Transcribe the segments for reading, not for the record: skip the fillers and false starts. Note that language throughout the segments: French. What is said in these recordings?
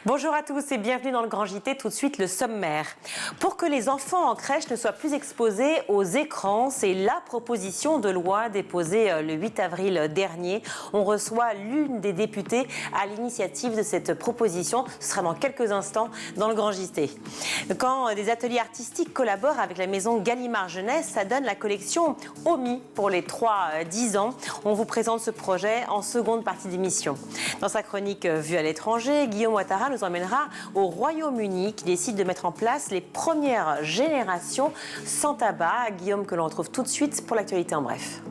Bonjour à tous et bienvenue dans le Grand JT. Tout de suite, le sommaire. Pour que les enfants en crèche ne soient plus exposés aux écrans, c'est la proposition de loi déposée le 8 avril dernier. On reçoit l'une des députées à l'initiative de cette proposition. Ce sera dans quelques instants dans le Grand JT. Quand des ateliers artistiques collaborent avec la maison Gallimard Jeunesse, ça donne la collection OMI pour les 3-10 ans. On vous présente ce projet en seconde partie d'émission. Dans sa chronique Vue à l'étranger, Guillaume Ouattara nous emmènera au Royaume-Uni qui décide de mettre en place les premières générations sans tabac. Guillaume que l'on retrouve tout de suite pour l'actualité en bref.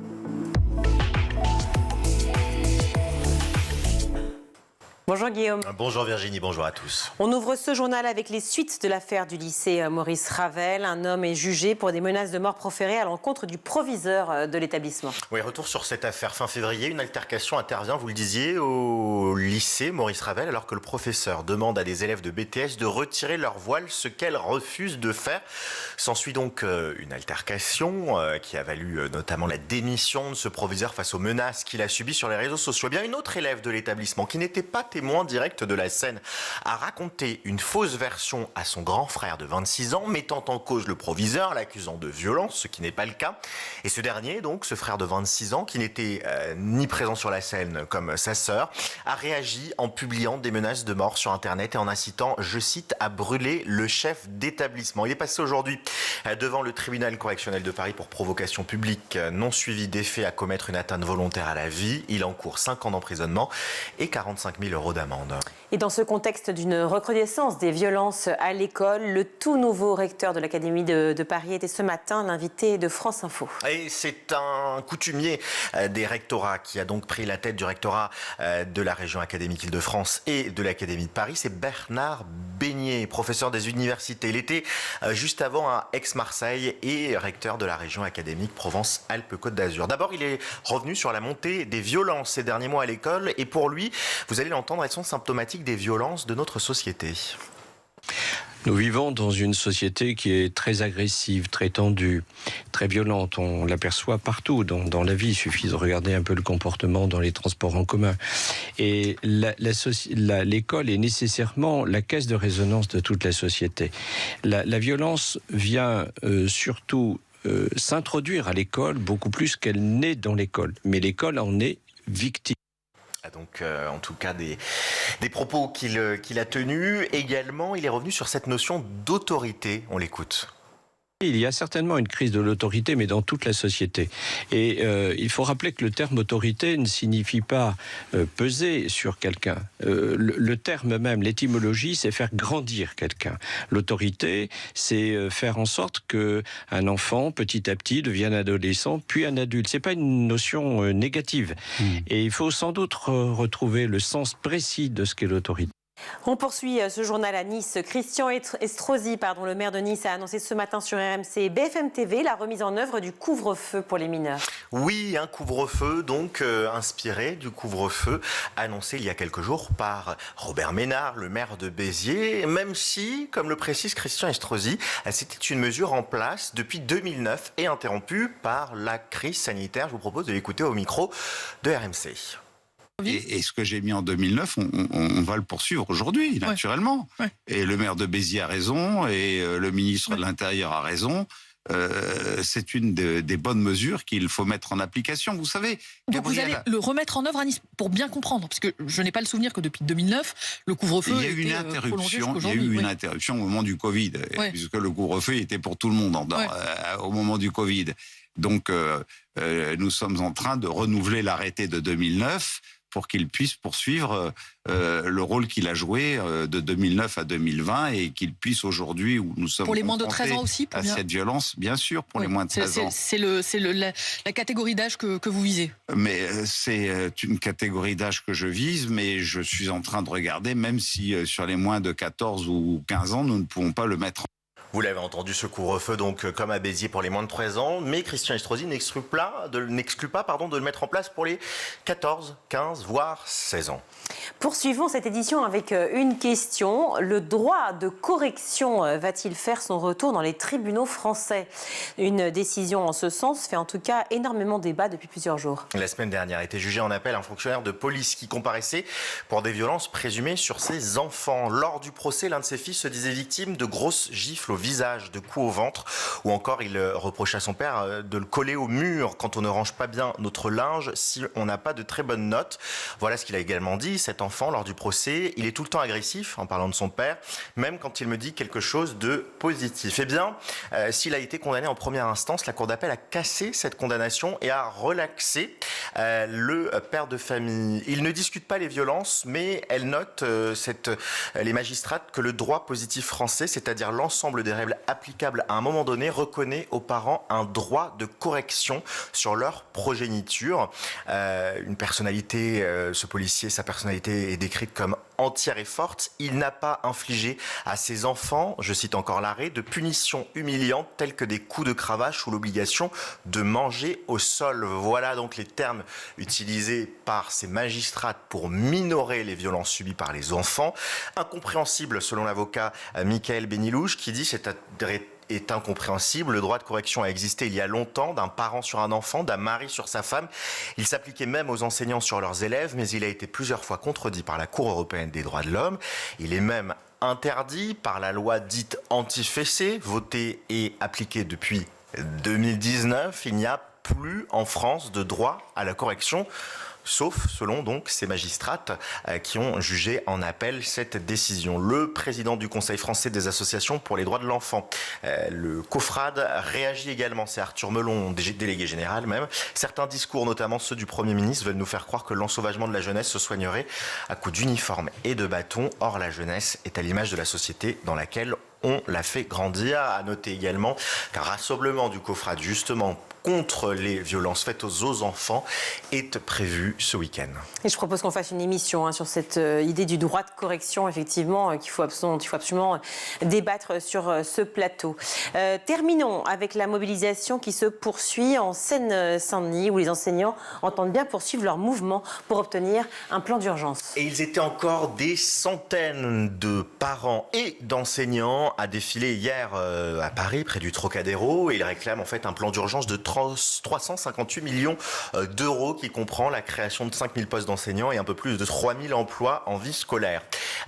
Bonjour Guillaume. Bonjour Virginie, bonjour à tous. On ouvre ce journal avec les suites de l'affaire du lycée Maurice Ravel. Un homme est jugé pour des menaces de mort proférées à l'encontre du proviseur de l'établissement. Oui, retour sur cette affaire. Fin février, une altercation intervient, vous le disiez, au lycée Maurice Ravel alors que le professeur demande à des élèves de BTS de retirer leur voile, ce qu'elle refuse de faire. S'ensuit donc une altercation qui a valu notamment la démission de ce proviseur face aux menaces qu'il a subies sur les réseaux sociaux. Eh bien, une autre élève de l'établissement qui n'était pas témoin direct de la scène a raconté une fausse version à son grand frère de 26 ans, mettant en cause le proviseur, l'accusant de violence, ce qui n'est pas le cas. Et ce dernier, donc, ce frère de 26 ans, qui n'était ni présent sur la scène comme sa sœur, a réagi en publiant des menaces de mort sur Internet et en incitant, je cite, à brûler le chef d'établissement. Il est passé aujourd'hui devant le tribunal correctionnel de Paris pour provocation publique non suivie des faits à commettre une atteinte volontaire à la vie. Il encourt 5 ans d'emprisonnement et 45 000 € d'amende. Et dans ce contexte d'une recrudescence des violences à l'école, le tout nouveau recteur de l'Académie de Paris était ce matin l'invité de France Info. Et c'est un coutumier des rectorats qui a donc pris la tête du rectorat de la région académique Île-de-France et de l'Académie de Paris. C'est Bernard Beignet, professeur des universités. Il était juste avant à Aix-Marseille et recteur de la région académique Provence-Alpes-Côte d'Azur. D'abord, il est revenu sur la montée des violences ces derniers mois à l'école et pour lui, vous allez l'entendre, elles sont symptomatiques des violences de notre société. Nous vivons dans une société qui est très agressive, très tendue, très violente. On l'aperçoit partout dans la vie. Il suffit de regarder un peu le comportement dans les transports en commun. Et l'école est nécessairement la caisse de résonance de toute la société. La violence vient surtout s'introduire à l'école beaucoup plus qu'elle n'est dans l'école. Mais l'école en est victime. Donc, en tout cas, des propos qu'il a tenus. Également, il est revenu sur cette notion d'autorité. On l'écoute. Il y a certainement une crise de l'autorité, mais dans toute la société. Et il faut rappeler que le terme autorité ne signifie pas peser sur quelqu'un. Le terme même, l'étymologie, c'est faire grandir quelqu'un. L'autorité, c'est faire en sorte qu'un enfant, petit à petit, devienne adolescent, puis un adulte. C'est pas une notion négative. Et il faut sans doute retrouver le sens précis de ce qu'est l'autorité. On poursuit ce journal à Nice. Christian Estrosi, le maire de Nice, a annoncé ce matin sur RMC et BFM TV la remise en œuvre du couvre-feu pour les mineurs. Oui, un couvre-feu donc inspiré du couvre-feu annoncé il y a quelques jours par Robert Ménard, le maire de Béziers, même si, comme le précise Christian Estrosi, c'était une mesure en place depuis 2009 et interrompue par la crise sanitaire. Je vous propose de l'écouter au micro de RMC. Et ce que j'ai mis en 2009, on va le poursuivre aujourd'hui, naturellement. Ouais. Et le maire de Béziers a raison, et le ministre de l'Intérieur a raison. C'est une des bonnes mesures qu'il faut mettre en application. Vous savez, donc Gabriel, vous allez le remettre en œuvre à Nice pour bien comprendre, parce que je n'ai pas le souvenir que depuis 2009, le couvre-feu il y a eu une interruption. Il y a eu une interruption au moment du Covid, puisque le couvre-feu était pour tout le monde au moment du Covid. Donc, nous sommes en train de renouveler l'arrêté de 2009 pour qu'il puisse poursuivre le rôle qu'il a joué de 2009 à 2020 et qu'il puisse aujourd'hui, où nous sommes pour les moins de 13 ans aussi, à cette violence, bien sûr, pour les moins de 13 ans. C'est la catégorie d'âge que vous visez. Mais c'est une catégorie d'âge que je vise, mais je suis en train de regarder, même si sur les moins de 14 ou 15 ans, nous ne pouvons pas le mettre en Vous l'avez entendu, ce couvre-feu donc comme à Béziers pour les moins de 13 ans, mais Christian Estrosi n'exclut pas de le mettre en place pour les 14, 15, voire 16 ans. Poursuivons cette édition avec une question. Le droit de correction va-t-il faire son retour dans les tribunaux français? Une décision en ce sens fait en tout cas énormément débat depuis plusieurs jours. La semaine dernière a été jugé en appel un fonctionnaire de police qui comparaissait pour des violences présumées sur ses enfants. Lors du procès, l'un de ses fils se disait victime de grosses gifles au visage, de coups au ventre, ou encore il reprochait à son père de le coller au mur quand on ne range pas bien notre linge si on n'a pas de très bonnes notes. Voilà ce qu'il a également dit. Cet enfant, lors du procès, il est tout le temps agressif en parlant de son père, même quand il me dit quelque chose de positif. Eh bien, s'il a été condamné en première instance, la Cour d'appel a cassé cette condamnation et a relaxé le père de famille. Il ne discute pas les violences, mais elle note, les magistrates, que le droit positif français, c'est-à-dire l'ensemble des règles applicables à un moment donné, reconnaît aux parents un droit de correction sur leur progéniture. Une personnalité, ce policier, sa personnalité est décrite comme entière et forte. Il n'a pas infligé à ses enfants, je cite encore l'arrêt, de punitions humiliantes telles que des coups de cravache ou l'obligation de manger au sol. Voilà donc les termes utilisés par ces magistrats pour minorer les violences subies par les enfants. Incompréhensible selon l'avocat Michael Benilouche qui dit c'est est incompréhensible. Le droit de correction a existé il y a longtemps, d'un parent sur un enfant, d'un mari sur sa femme. Il s'appliquait même aux enseignants sur leurs élèves, mais il a été plusieurs fois contredit par la Cour européenne des droits de l'homme. Il est même interdit par la loi dite anti-fessée, votée et appliquée depuis 2019. Il n'y a plus en France de droit à la correction, sauf selon donc ces magistrates qui ont jugé en appel cette décision. Le président du Conseil français des associations pour les droits de l'enfant, le COFRAD, réagit également. C'est Arthur Melon, délégué général même. Certains discours, notamment ceux du Premier ministre, veulent nous faire croire que l'ensauvagement de la jeunesse se soignerait à coups d'uniformes et de bâtons. Or, la jeunesse est à l'image de la société dans laquelle on la fait grandir. À noter également qu'un rassemblement du COFRAD, justement, contre les violences faites aux enfants est prévu ce week-end. Et je propose qu'on fasse une émission sur cette idée du droit de correction, effectivement, qu'il faut absolument débattre sur ce plateau. Terminons avec la mobilisation qui se poursuit en Seine-Saint-Denis, où les enseignants entendent bien poursuivre leur mouvement pour obtenir un plan d'urgence. Et ils étaient encore des centaines de parents et d'enseignants à défiler hier à Paris, près du Trocadéro, et ils réclament en fait un plan d'urgence de 358 millions d'euros qui comprend la création de 5000 postes d'enseignants et un peu plus de 3000 emplois en vie scolaire.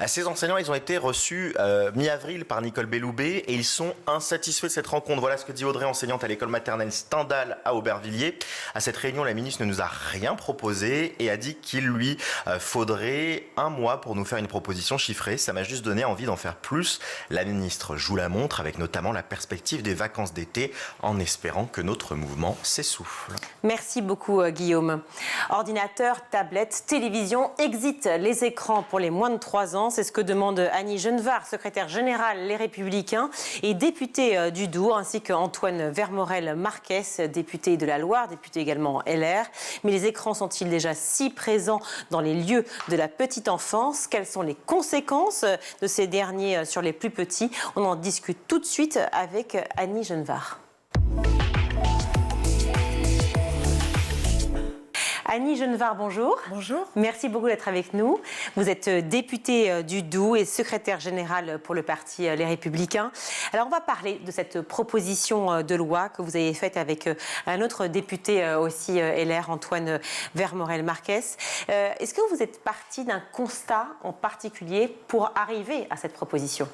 Ces enseignants, ils ont été reçus mi-avril par Nicole Belloubet et ils sont insatisfaits de cette rencontre. Voilà ce que dit Audrey, enseignante à l'école maternelle Stendhal à Aubervilliers. À cette réunion, la ministre ne nous a rien proposé et a dit qu'il lui faudrait un mois pour nous faire une proposition chiffrée. Ça m'a juste donné envie d'en faire plus. La ministre joue la montre avec notamment la perspective des vacances d'été en espérant que notre mouvement s'essouffle. Merci beaucoup Guillaume. Ordinateur, tablette, télévision, exit les écrans pour les moins de 3 ans. C'est ce que demande Annie Genevard, secrétaire générale Les Républicains et députée du Doubs, ainsi qu'Antoine Vermorel-Marquès, député de la Loire, député également LR. Mais les écrans sont-ils déjà si présents dans les lieux de la petite enfance? Quelles sont les conséquences de ces derniers sur les plus petits? On en discute tout de suite avec Annie Genevard. Annie Genevard, bonjour. Bonjour. Merci beaucoup d'être avec nous. Vous êtes députée du Doubs et secrétaire générale pour le parti Les Républicains. Alors, on va parler de cette proposition de loi que vous avez faite avec un autre député aussi LR, Antoine Vermorel-Marquès. Est-ce que vous êtes parti d'un constat en particulier pour arriver à cette proposition ?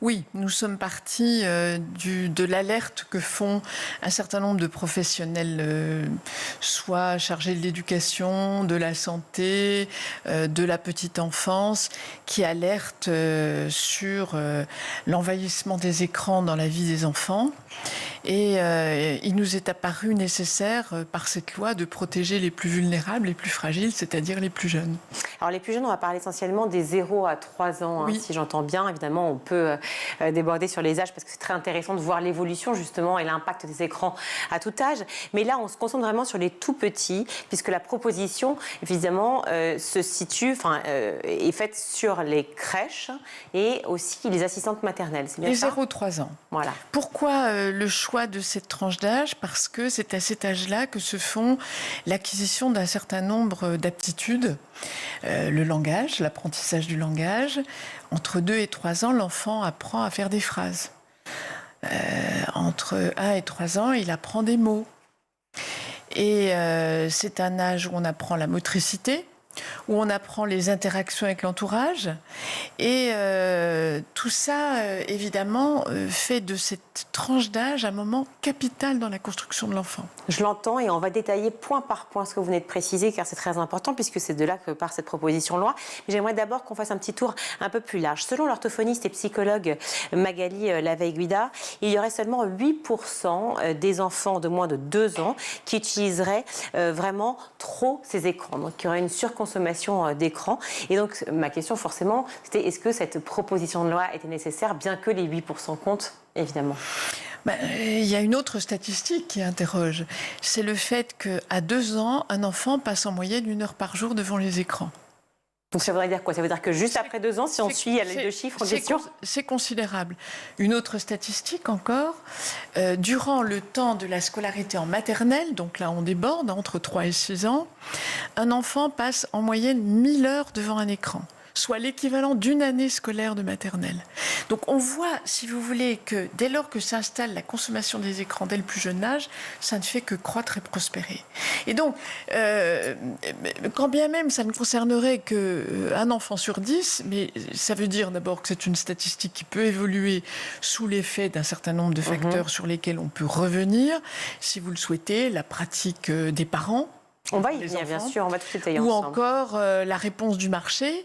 Oui, nous sommes partis de l'alerte que font un certain nombre de professionnels, soit chargés de l'éducation, de la santé, de la petite enfance, qui alertent sur l'envahissement des écrans dans la vie des enfants. Et il nous est apparu nécessaire, par cette loi, de protéger les plus vulnérables, les plus fragiles, c'est-à-dire les plus jeunes. Alors les plus jeunes, on va parler essentiellement des 0 à 3 ans, oui. Si j'entends bien. Évidemment, on peut déborder sur les âges parce que c'est très intéressant de voir l'évolution justement et l'impact des écrans à tout âge. Mais là, on se concentre vraiment sur les tout petits, puisque la proposition, évidemment, se situe, est faite sur les crèches et aussi les assistantes maternelles. C'est bien ça ? Les 0-3 ans. Voilà. Pourquoi le choix de cette tranche d'âge ? Parce que c'est à cet âge-là que se font l'acquisition d'un certain nombre d'aptitudes. Le langage, l'apprentissage du langage. Entre 2 et 3 ans, l'enfant apprend à faire des phrases. Entre 1 et 3 ans, il apprend des mots. Et c'est un âge où on apprend la motricité, où on apprend les interactions avec l'entourage. Et tout ça, évidemment, fait de cette tranche d'âge un moment capital dans la construction de l'enfant. Je l'entends et on va détailler point par point ce que vous venez de préciser, car c'est très important, puisque c'est de là que part cette proposition de loi. Mais j'aimerais d'abord qu'on fasse un petit tour un peu plus large. Selon l'orthophoniste et psychologue Magali Laveille-Guida, il y aurait seulement 8% des enfants de moins de 2 ans qui utiliseraient vraiment trop ces écrans. Donc il y aurait une surconsommation d'écrans. Et donc ma question forcément, c'était est-ce que cette proposition de loi était nécessaire, bien que les 8% comptent, évidemment ? Il y a une autre statistique qui interroge. C'est le fait qu'à 2 ans, un enfant passe en moyenne 1 heure par jour devant les écrans. Donc ça voudrait dire quoi ? Ça veut dire que juste après 2 ans, si on suit les 2 chiffres en question ? C'est considérable. Une autre statistique encore, durant le temps de la scolarité en maternelle, donc là on déborde, entre 3 et 6 ans, un enfant passe en moyenne 1000 heures devant un écran, soit l'équivalent d'une année scolaire de maternelle. Donc on voit, si vous voulez, que dès lors que s'installe la consommation des écrans dès le plus jeune âge, ça ne fait que croître et prospérer. Et donc, quand bien même ça ne concernerait qu'un enfant sur 10, mais ça veut dire d'abord que c'est une statistique qui peut évoluer sous l'effet d'un certain nombre de facteurs sur lesquels on peut revenir, si vous le souhaitez, la pratique des parents. On va y venir, bien sûr, on va tout détailler ensemble. Ou encore la réponse du marché,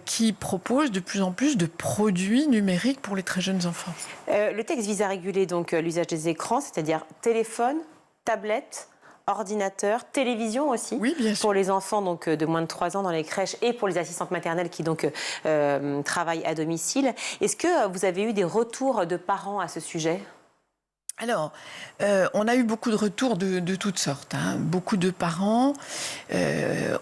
qui propose de plus en plus de produits numériques pour les très jeunes enfants. Le texte vise à réguler donc l'usage des écrans, c'est-à-dire téléphone, tablette, ordinateur, télévision aussi, oui, bien sûr, pour les enfants donc, de moins de 3 ans dans les crèches et pour les assistantes maternelles qui donc travaillent à domicile. Est-ce que vous avez eu des retours de parents à ce sujet ? Alors, on a eu beaucoup de retours de toutes sortes. Beaucoup de parents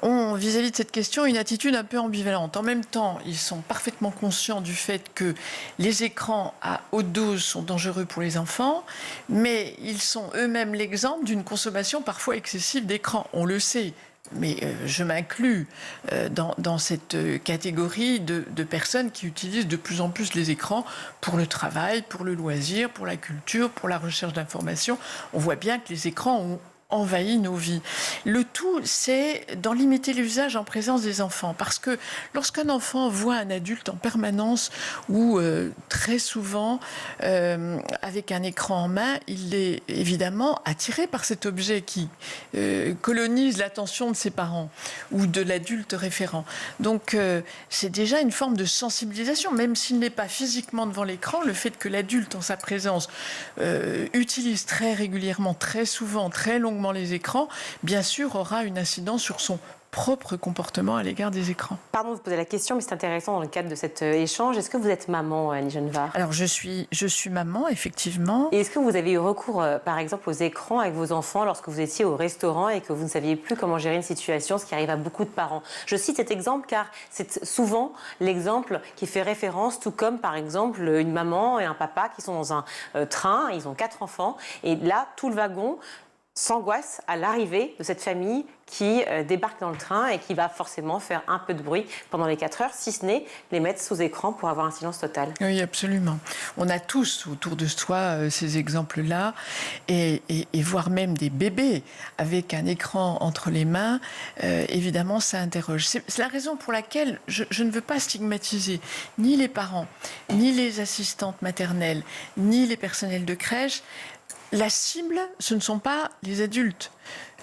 ont, vis-à-vis de cette question, une attitude un peu ambivalente. En même temps, ils sont parfaitement conscients du fait que les écrans à haute dose sont dangereux pour les enfants, mais ils sont eux-mêmes l'exemple d'une consommation parfois excessive d'écrans. On le sait. Mais je m'inclus dans cette catégorie de personnes qui utilisent de plus en plus les écrans pour le travail, pour le loisir, pour la culture, pour la recherche d'informations. On voit bien que les écrans ont envahi nos vies. Le tout, c'est d'en limiter l'usage en présence des enfants. Parce que lorsqu'un enfant voit un adulte en permanence ou très souvent avec un écran en main, il est évidemment attiré par cet objet qui colonise l'attention de ses parents ou de l'adulte référent. Donc c'est déjà une forme de sensibilisation, même s'il n'est pas physiquement devant l'écran, le fait que l'adulte en sa présence utilise très régulièrement, très souvent, très longuement les écrans, bien sûr, aura une incidence sur son propre comportement à l'égard des écrans. Pardon de vous poser la question, mais c'est intéressant dans le cadre de cet échange. Est-ce que vous êtes maman, Annie Genevard ? Alors, je suis maman, effectivement. Et est-ce que vous avez eu recours, par exemple, aux écrans avec vos enfants lorsque vous étiez au restaurant et que vous ne saviez plus comment gérer une situation, ce qui arrive à beaucoup de parents ? Je cite cet exemple car c'est souvent l'exemple qui fait référence, tout comme, par exemple, une maman et un papa qui sont dans un train, ils ont 4 enfants, et là, tout le wagon s'angoisse à l'arrivée de cette famille qui débarque dans le train et qui va forcément faire un peu de bruit pendant les 4 heures, si ce n'est les mettre sous écran pour avoir un silence total. Oui, absolument. On a tous autour de soi ces exemples-là et voire même des bébés avec un écran entre les mains. Évidemment, ça interroge. C'est la raison pour laquelle je ne veux pas stigmatiser ni les parents, ni les assistantes maternelles, ni les personnels de crèche. La cible, ce ne sont pas les adultes.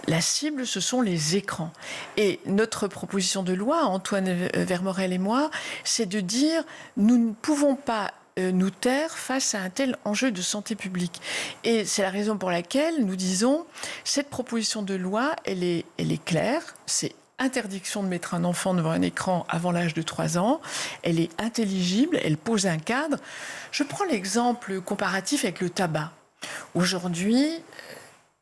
La cible, ce sont les écrans. Et notre proposition de loi, Antoine Vermorel et moi, c'est de dire nous ne pouvons pas nous taire face à un tel enjeu de santé publique. Et c'est la raison pour laquelle nous disons, cette proposition de loi, elle est claire, c'est interdiction de mettre un enfant devant un écran avant l'âge de 3 ans. Elle est intelligible, elle pose un cadre. Je prends l'exemple comparatif avec le tabac. Aujourd'hui,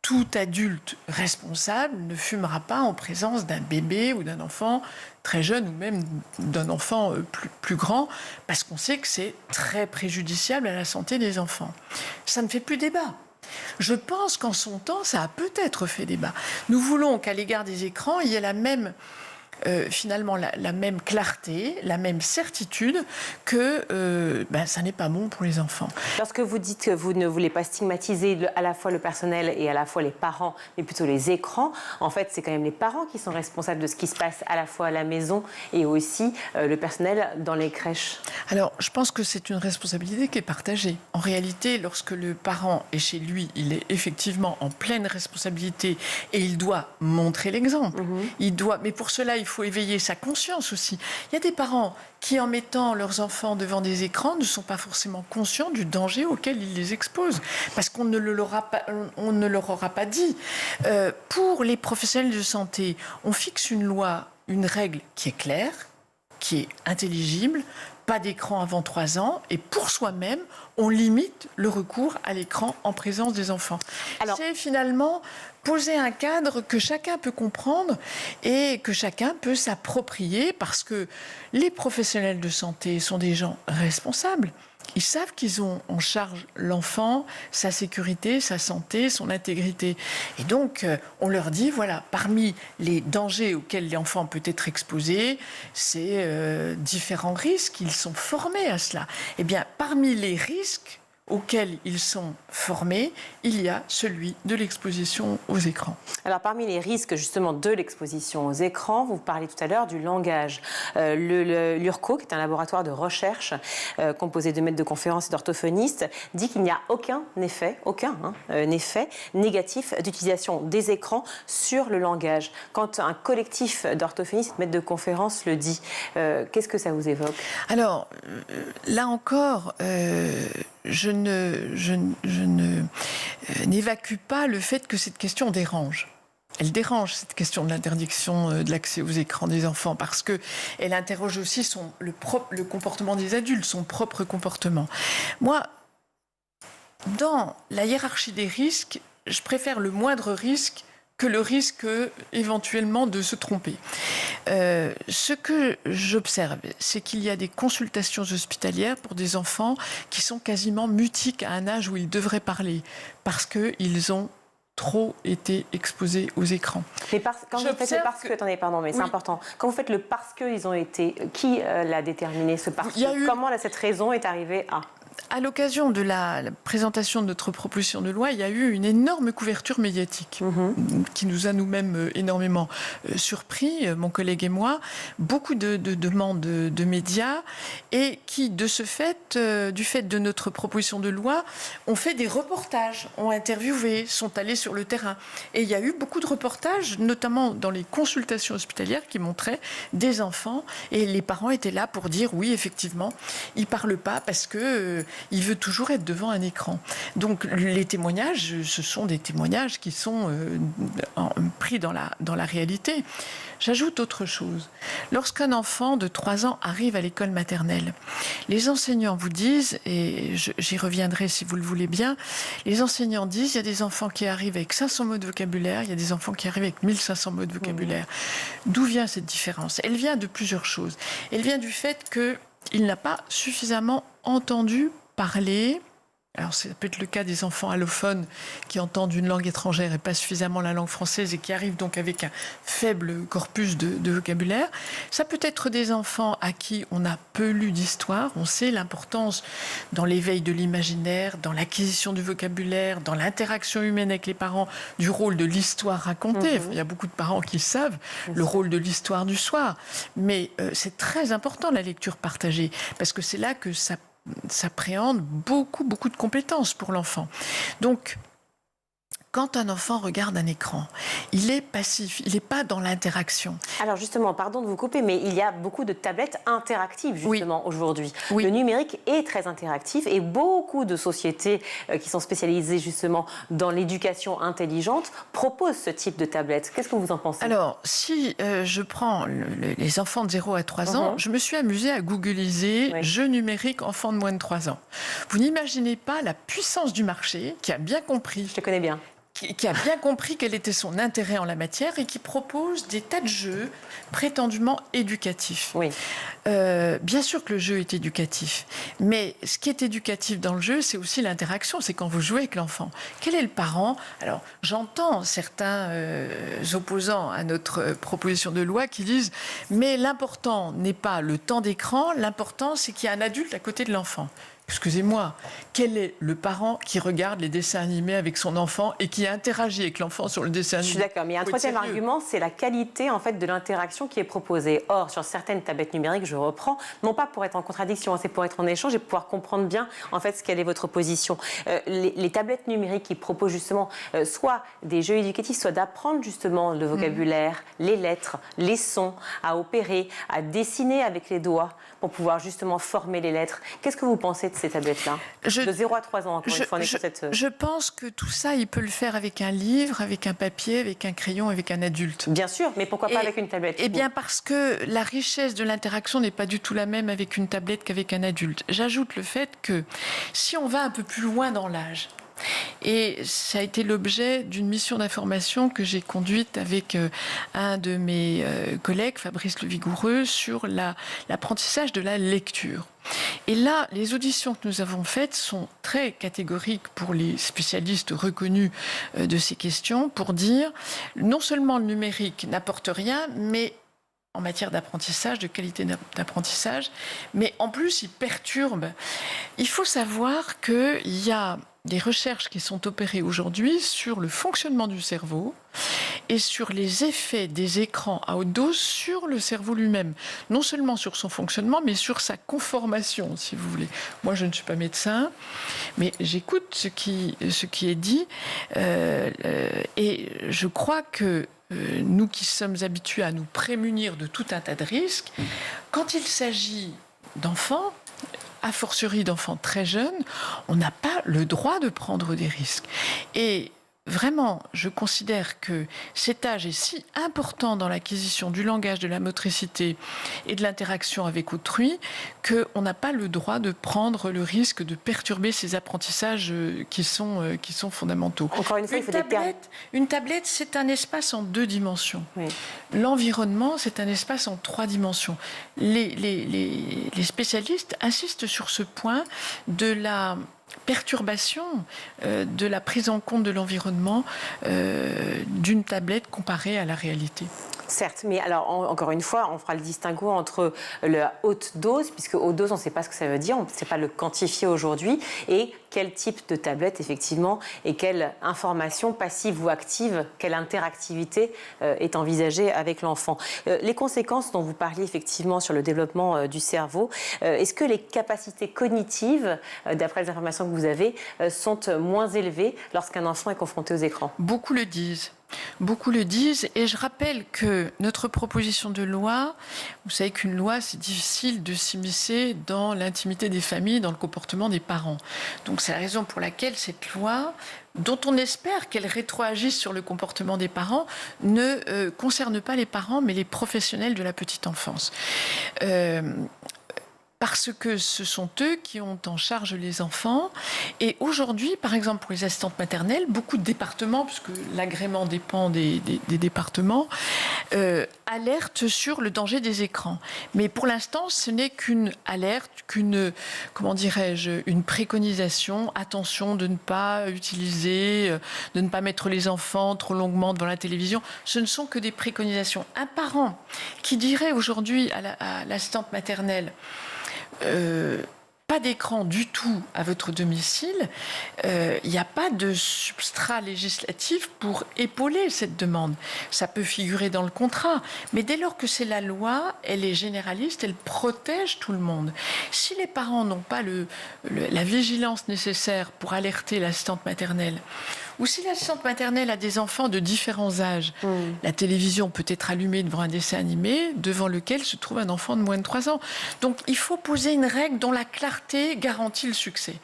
tout adulte responsable ne fumera pas en présence d'un bébé ou d'un enfant très jeune ou même d'un enfant plus grand, parce qu'on sait que c'est très préjudiciable à la santé des enfants. Ça ne fait plus débat. Je pense qu'en son temps, ça a peut-être fait débat. Nous voulons qu'à l'égard des écrans, il y ait la même clarté, la même certitude que ça n'est pas bon pour les enfants. Lorsque vous dites que vous ne voulez pas stigmatiser à la fois le personnel et à la fois les parents, mais plutôt les écrans, en fait, c'est quand même les parents qui sont responsables de ce qui se passe à la fois à la maison et aussi le personnel dans les crèches. Alors, je pense que c'est une responsabilité qui est partagée. En réalité, lorsque le parent est chez lui, il est effectivement en pleine responsabilité et il doit montrer l'exemple. Mais pour cela, il faut éveiller sa conscience aussi. Il y a des parents qui, en mettant leurs enfants devant des écrans, ne sont pas forcément conscients du danger auquel ils les exposent, parce qu'on ne leur aura pas dit. Pour les professionnels de santé, on fixe une loi, une règle qui est claire, qui est intelligible, pas d'écran avant 3 ans, et pour soi-même, on limite le recours à l'écran en présence des enfants. Alors, c'est finalement poser un cadre que chacun peut comprendre et que chacun peut s'approprier, parce que les professionnels de santé sont des gens responsables. Ils savent qu'ils ont en charge l'enfant, sa sécurité, sa santé, son intégrité. Et donc, on leur dit, voilà, parmi les dangers auxquels l'enfant peut être exposé, c'est différents risques, ils sont formés à cela. Eh bien, parmi les risques auxquels ils sont formés, il y a celui de l'exposition aux écrans. Alors, parmi les risques justement de l'exposition aux écrans, vous parlez tout à l'heure du langage. L'URCO, qui est un laboratoire de recherche composé de maîtres de conférences et d'orthophonistes, dit qu'il n'y a aucun effet négatif d'utilisation des écrans sur le langage. Quand un collectif d'orthophonistes, maîtres de conférences le dit, qu'est-ce que ça vous évoque? Alors, là encore, je n'évacue pas le fait que cette question dérange. Elle dérange, cette question de l'interdiction de l'accès aux écrans des enfants, parce qu'elle interroge aussi le comportement des adultes, son propre comportement. Moi, dans la hiérarchie des risques, je préfère le moindre risque que le risque éventuellement de se tromper. Ce que j'observe, c'est qu'il y a des consultations hospitalières pour des enfants qui sont quasiment mutiques à un âge où ils devraient parler, parce qu'ils ont trop été exposés aux écrans. Mais quand vous faites le parce que... Attendez, pardon, mais oui, c'est important. Quand vous faites le parce qu'ils ont été... Qui l'a déterminé, ce parce que? Comment cette raison est arrivée à... À l'occasion de la présentation de notre proposition de loi, il y a eu une énorme couverture médiatique qui nous a nous-mêmes énormément surpris, mon collègue et moi, beaucoup de demandes de médias, et qui, de ce fait, du fait de notre proposition de loi, ont fait des reportages, ont interviewé, sont allés sur le terrain. Et il y a eu beaucoup de reportages, notamment dans les consultations hospitalières, qui montraient des enfants, et les parents étaient là pour dire, oui, effectivement, ils ne parlent pas parce que il veut toujours être devant un écran. Donc les témoignages, ce sont des témoignages qui sont pris dans la réalité. J'ajoute autre chose. Lorsqu'un enfant de 3 ans arrive à l'école maternelle, les enseignants vous disent, et j'y reviendrai si vous le voulez bien, les enseignants disent, il y a des enfants qui arrivent avec 500 mots de vocabulaire, il y a des enfants qui arrivent avec 1500 mots de vocabulaire. D'où vient cette différence? Elle vient de plusieurs choses. Elle vient du fait qu'il n'a pas suffisamment entendu parler. Alors, ça peut être le cas des enfants allophones qui entendent une langue étrangère et pas suffisamment la langue française et qui arrivent donc avec un faible corpus de vocabulaire. Ça peut être des enfants à qui on a peu lu d'histoire. On sait l'importance dans l'éveil de l'imaginaire, dans l'acquisition du vocabulaire, dans l'interaction humaine avec les parents, du rôle de l'histoire racontée. Il y a beaucoup de parents qui savent le rôle de l'histoire du soir. Mais c'est très important, la lecture partagée, parce que c'est là que ça s'appréhende beaucoup de compétences pour l'enfant. Donc, quand un enfant regarde un écran, il est passif, il n'est pas dans l'interaction. Alors justement, pardon de vous couper, mais il y a beaucoup de tablettes interactives justement aujourd'hui. Oui. Le numérique est très interactif et beaucoup de sociétés qui sont spécialisées justement dans l'éducation intelligente proposent ce type de tablette. Qu'est-ce que vous en pensez? Alors, si je prends les enfants de 0 à 3 ans, je me suis amusée à googliser jeux numériques enfants de moins de 3 ans. Vous n'imaginez pas la puissance du marché qui a bien compris. Je te connais bien. Qui a bien compris quel était son intérêt en la matière et qui propose des tas de jeux prétendument éducatifs. Oui. Bien sûr que le jeu est éducatif, mais ce qui est éducatif dans le jeu, c'est aussi l'interaction, c'est quand vous jouez avec l'enfant. Quel est le parent? Alors, j'entends certains opposants à notre proposition de loi qui disent « mais l'important n'est pas le temps d'écran, l'important c'est qu'il y a un adulte à côté de l'enfant ». Excusez-moi, quel est le parent qui regarde les dessins animés avec son enfant et qui interagit avec l'enfant sur le dessin animé? Je suis d'accord, mais un troisième argument, c'est la qualité en fait de l'interaction qui est proposée. Or, sur certaines tablettes numériques, je reprends, non pas pour être en contradiction, c'est pour être en échange et pouvoir comprendre bien en fait quelle est votre position. Les tablettes numériques qui proposent justement soit des jeux éducatifs, soit d'apprendre justement le vocabulaire, les lettres, les sons, à opérer, à dessiner avec les doigts pour pouvoir justement former les lettres. Qu'est-ce que vous pensez de ces tablettes-là? De 0 à 3 ans, encore une fois, on est sur cette... Je pense que tout ça, il peut le faire avec un livre, avec un papier, avec un crayon, avec un adulte. Bien sûr, mais pourquoi pas avec une tablette? Eh bien, parce que la richesse de l'interaction n'est pas du tout la même avec une tablette qu'avec un adulte. J'ajoute le fait que si on va un peu plus loin dans l'âge, et ça a été l'objet d'une mission d'information que j'ai conduite avec un de mes collègues, Fabrice Le Vigoureux, sur l'apprentissage de la lecture. Et là, les auditions que nous avons faites sont très catégoriques pour les spécialistes reconnus de ces questions, pour dire non seulement le numérique n'apporte rien, mais en matière d'apprentissage, de qualité d'apprentissage, mais en plus, il perturbe. Il faut savoir qu'il y a des recherches qui sont opérées aujourd'hui sur le fonctionnement du cerveau et sur les effets des écrans à haute dose sur le cerveau lui-même. Non seulement sur son fonctionnement, mais sur sa conformation, si vous voulez. Moi, je ne suis pas médecin, mais j'écoute ce qui est dit et je crois que nous qui sommes habitués à nous prémunir de tout un tas de risques, quand il s'agit d'enfants, a fortiori d'enfants très jeunes, on n'a pas le droit de prendre des risques. Et vraiment, je considère que cet âge est si important dans l'acquisition du langage, de la motricité et de l'interaction avec autrui qu'on n'a pas le droit de prendre le risque de perturber ces apprentissages qui sont fondamentaux. Encore une fois, Une tablette, c'est un espace en 2 dimensions. Oui. L'environnement, c'est un espace en 3 dimensions. Les spécialistes insistent sur ce point de la perturbation de la prise en compte de l'environnement d'une tablette comparée à la réalité. Certes, mais alors encore une fois, on fera le distinguo entre la haute dose, puisque haute dose, on ne sait pas ce que ça veut dire, on ne sait pas le quantifier aujourd'hui, et quel type de tablette, effectivement, et quelle information passive ou active, quelle interactivité est envisagée avec l'enfant. Les conséquences dont vous parliez, effectivement, sur le développement du cerveau, est-ce que les capacités cognitives, d'après les informations que vous avez, sont moins élevées lorsqu'un enfant est confronté aux écrans? Beaucoup le disent. Beaucoup le disent, et je rappelle que notre proposition de loi, vous savez qu'une loi, c'est difficile de s'immiscer dans l'intimité des familles, dans le comportement des parents. Donc c'est la raison pour laquelle cette loi, dont on espère qu'elle rétroagisse sur le comportement des parents, ne concerne pas les parents, mais les professionnels de la petite enfance. Parce que ce sont eux qui ont en charge les enfants. Et aujourd'hui, par exemple, pour les assistantes maternelles, beaucoup de départements, puisque l'agrément dépend des départements, alertent sur le danger des écrans. Mais pour l'instant, ce n'est qu'une alerte, une préconisation. Attention de ne pas utiliser, de ne pas mettre les enfants trop longuement devant la télévision. Ce ne sont que des préconisations. Un parent qui dirait aujourd'hui à l'assistante maternelle pas d'écran du tout à votre domicile, il n'y a pas de substrat législatif pour épauler cette demande. Ça peut figurer dans le contrat, mais dès lors que c'est la loi, elle est généraliste, elle protège tout le monde. Si les parents n'ont pas la vigilance nécessaire pour alerter l'assistante maternelle ou si l'assistante maternelle a des enfants de différents âges, la télévision peut être allumée devant un dessin animé devant lequel se trouve un enfant de moins de 3 ans. Donc il faut poser une règle dont la clarté garantit le succès.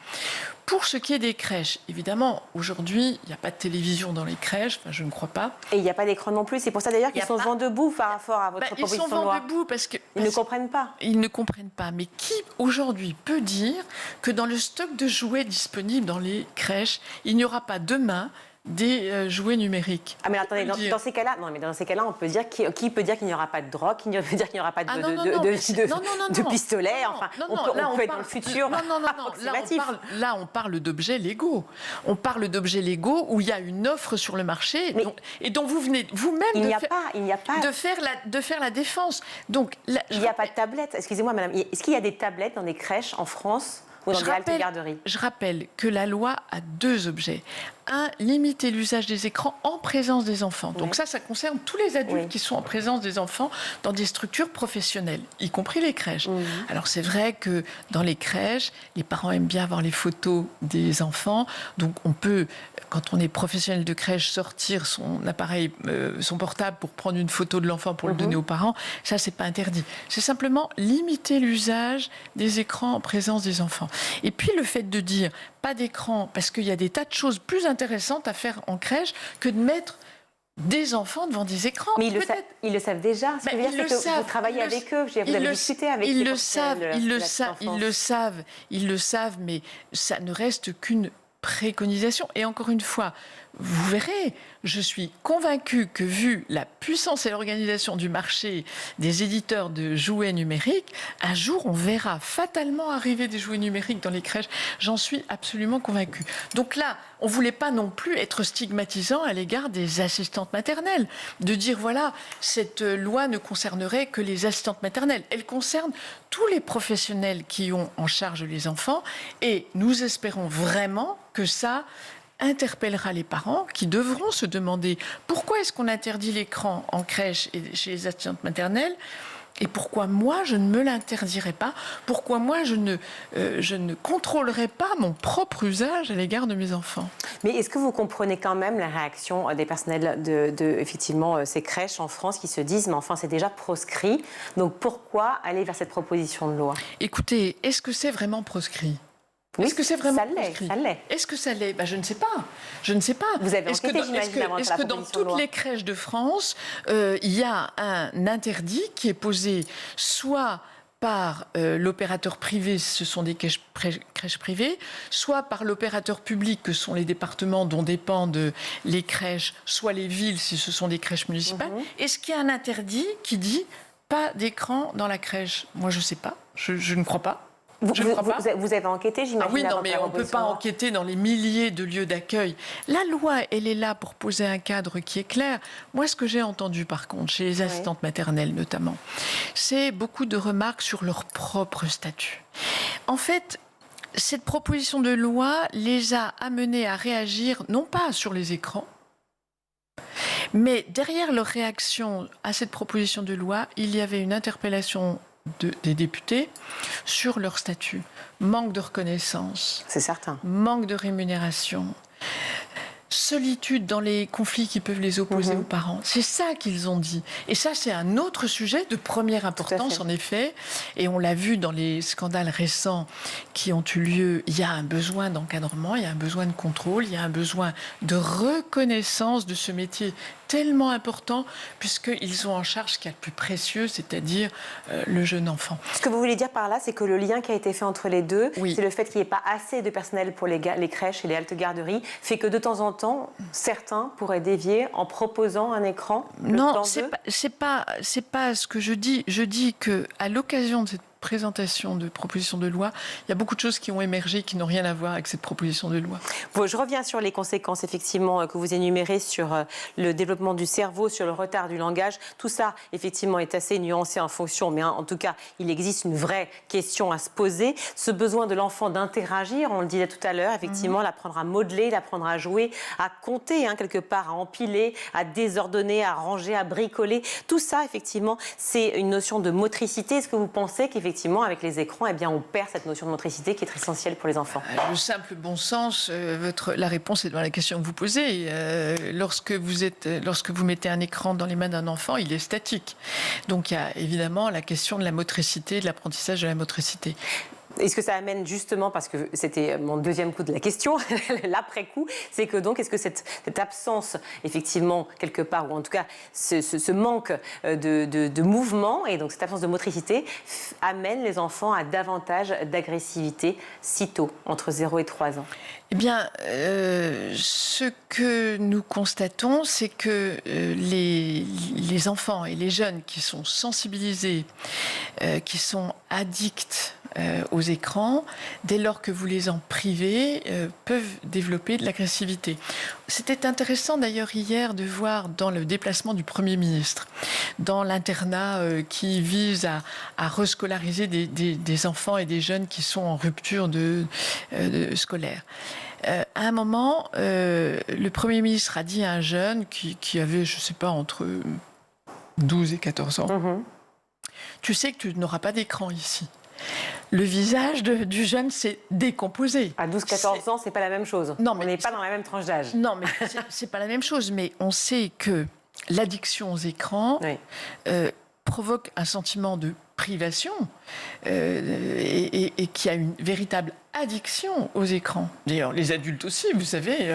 Pour ce qui est des crèches, évidemment, aujourd'hui, il n'y a pas de télévision dans les crèches, enfin, je ne crois pas. Et il n'y a pas d'écran non plus. C'est pour ça d'ailleurs qu'ils sont vent debout par rapport à votre proposition de loi. Ils sont vent debout parce qu'ils ne comprennent pas. Ils ne comprennent pas. Mais qui, aujourd'hui, peut dire que dans le stock de jouets disponibles dans les crèches, il n'y aura pas demain des jouets numériques? Ah mais attendez, dans ces cas-là, on peut dire qui peut dire qu'il n'y aura pas de drogue, qui peut dire qu'il n'y aura pas de pistolet, enfin, on peut être dans le futur approximatif. Là, on parle d'objets légaux. On parle d'objets légaux où il y a une offre sur le marché et dont vous venez vous-même de faire la défense. Donc, il n'y a pas de tablette. Excusez-moi, madame. Est-ce qu'il y a des tablettes dans des crèches en France ou dans des haltes garderies? Je rappelle que la loi a 2 objets. Un, limiter l'usage des écrans en présence des enfants. Donc ça concerne tous les adultes qui sont en présence des enfants dans des structures professionnelles, y compris les crèches. Alors c'est vrai que dans les crèches, les parents aiment bien avoir les photos des enfants. Donc on peut, quand on est professionnel de crèche, sortir son appareil, son portable pour prendre une photo de l'enfant pour le donner aux parents. Ça, c'est pas interdit. C'est simplement limiter l'usage des écrans en présence des enfants. Et puis le fait de dire pas d'écran, parce qu'il y a des tas de choses plus intéressantes à faire en crèche que de mettre des enfants devant des écrans. Mais ils le savent déjà. Ce que je veux dire, c'est que vous travaillez avec eux. Vous avez discuté avec eux. Ils le savent, mais ça ne reste qu'une préconisation. Et encore une fois, vous verrez, je suis convaincue que vu la puissance et l'organisation du marché des éditeurs de jouets numériques, un jour on verra fatalement arriver des jouets numériques dans les crèches. J'en suis absolument convaincue. Donc là, on ne voulait pas non plus être stigmatisant à l'égard des assistantes maternelles. De dire, voilà, cette loi ne concernerait que les assistantes maternelles. Elle concerne tous les professionnels qui ont en charge les enfants. Et nous espérons vraiment que ça interpellera les parents qui devront se demander pourquoi est-ce qu'on interdit l'écran en crèche et chez les assistantes maternelles et pourquoi moi je ne me l'interdirai pas, pourquoi moi je ne contrôlerai pas mon propre usage à l'égard de mes enfants. Mais est-ce que vous comprenez quand même la réaction des personnels de effectivement ces crèches en France qui se disent mais enfin c'est déjà proscrit, donc pourquoi aller vers cette proposition de loi? Écoutez, est-ce que c'est vraiment proscrit? Oui, est-ce que c'est vraiment ça l'est. Est-ce que ça l'est? Je ne sais pas. Je ne sais pas. Vous avez enquêté, j'imagine, avant la proposition de loi. Est-ce que dans toutes les crèches de France, il y a un interdit qui est posé soit par l'opérateur privé, ce sont des crèches privées, soit par l'opérateur public, que sont les départements dont dépendent les crèches, soit les villes, si ce sont des crèches municipales. Est-ce qu'il y a un interdit qui dit pas d'écran dans la crèche? Moi, je ne sais pas. Je ne crois pas. Vous avez enquêté, j'imagine. Ah oui, non, mais on ne peut pas enquêter dans les milliers de lieux d'accueil. La loi, elle est là pour poser un cadre qui est clair. Moi, ce que j'ai entendu, par contre, chez les assistantes maternelles notamment, c'est beaucoup de remarques sur leur propre statut. En fait, cette proposition de loi les a amenés à réagir, non pas sur les écrans, mais derrière leur réaction à cette proposition de loi, il y avait une interpellation des députés sur leur statut. Manque de reconnaissance. C'est certain. Manque de rémunération. Solitude dans les conflits qui peuvent les opposer aux parents. C'est ça qu'ils ont dit. Et ça, c'est un autre sujet de première importance, en effet. Et on l'a vu dans les scandales récents qui ont eu lieu. Il y a un besoin d'encadrement, il y a un besoin de contrôle, il y a un besoin de reconnaissance de ce métier tellement important, puisqu'ils ont en charge ce qu'il y a de plus précieux, c'est-à-dire le jeune enfant. Ce que vous voulez dire par là, c'est que le lien qui a été fait entre les deux, c'est le fait qu'il n'y ait pas assez de personnel pour les crèches et les haltes garderies, fait que de temps en temps, certains pourraient dévier en proposant un écran. Non, c'est pas ce que je dis. Je dis qu'à l'occasion de cette présentation de proposition de loi, il y a beaucoup de choses qui ont émergé qui n'ont rien à voir avec cette proposition de loi. Bon, je reviens sur les conséquences effectivement que vous énumérez sur le développement du cerveau, sur le retard du langage. Tout ça effectivement est assez nuancé en fonction, mais en tout cas il existe une vraie question à se poser. Ce besoin de l'enfant d'interagir, on le disait tout à l'heure, effectivement, l'apprendre à modeler, l'apprendre à jouer, à compter quelque part, à empiler, à désordonner, à ranger, à bricoler. Tout ça effectivement c'est une notion de motricité. Est-ce que vous pensez qu'effectivement qu'effectivement, avec les écrans, eh bien, on perd cette notion de motricité qui est très essentielle pour les enfants? Le simple bon sens, la réponse est dans la question que vous posez. Lorsque vous mettez un écran dans les mains d'un enfant, il est statique. Donc il y a évidemment la question de la motricité, de l'apprentissage de la motricité. Est-ce que ça amène justement, parce que c'était mon deuxième coup de la question, l'après-coup, c'est que donc, est-ce que cette absence, effectivement, quelque part, ou en tout cas ce manque de mouvement, et donc cette absence de motricité, amène les enfants à davantage d'agressivité si tôt, entre 0 et 3 ans? Eh bien, ce que nous constatons, c'est que les enfants et les jeunes qui sont sensibilisés, qui sont addicts aux écrans, dès lors que vous les en privez, peuvent développer de l'agressivité. C'était intéressant d'ailleurs hier de voir dans le déplacement du Premier ministre, dans l'internat qui vise à rescolariser des enfants et des jeunes qui sont en rupture scolaire. À un moment, le Premier ministre a dit à un jeune qui avait, je ne sais pas, entre 12 et 14 ans, tu sais que tu n'auras pas d'écran ici. Le visage du jeune s'est décomposé. À 12-14 ans, c'est pas la même chose. Non, on n'est pas dans la même tranche d'âge. Non, mais c'est pas la même chose. Mais on sait que l'addiction aux écrans provoque un sentiment de privation et qui a une véritable addiction aux écrans. D'ailleurs, les adultes aussi, vous savez,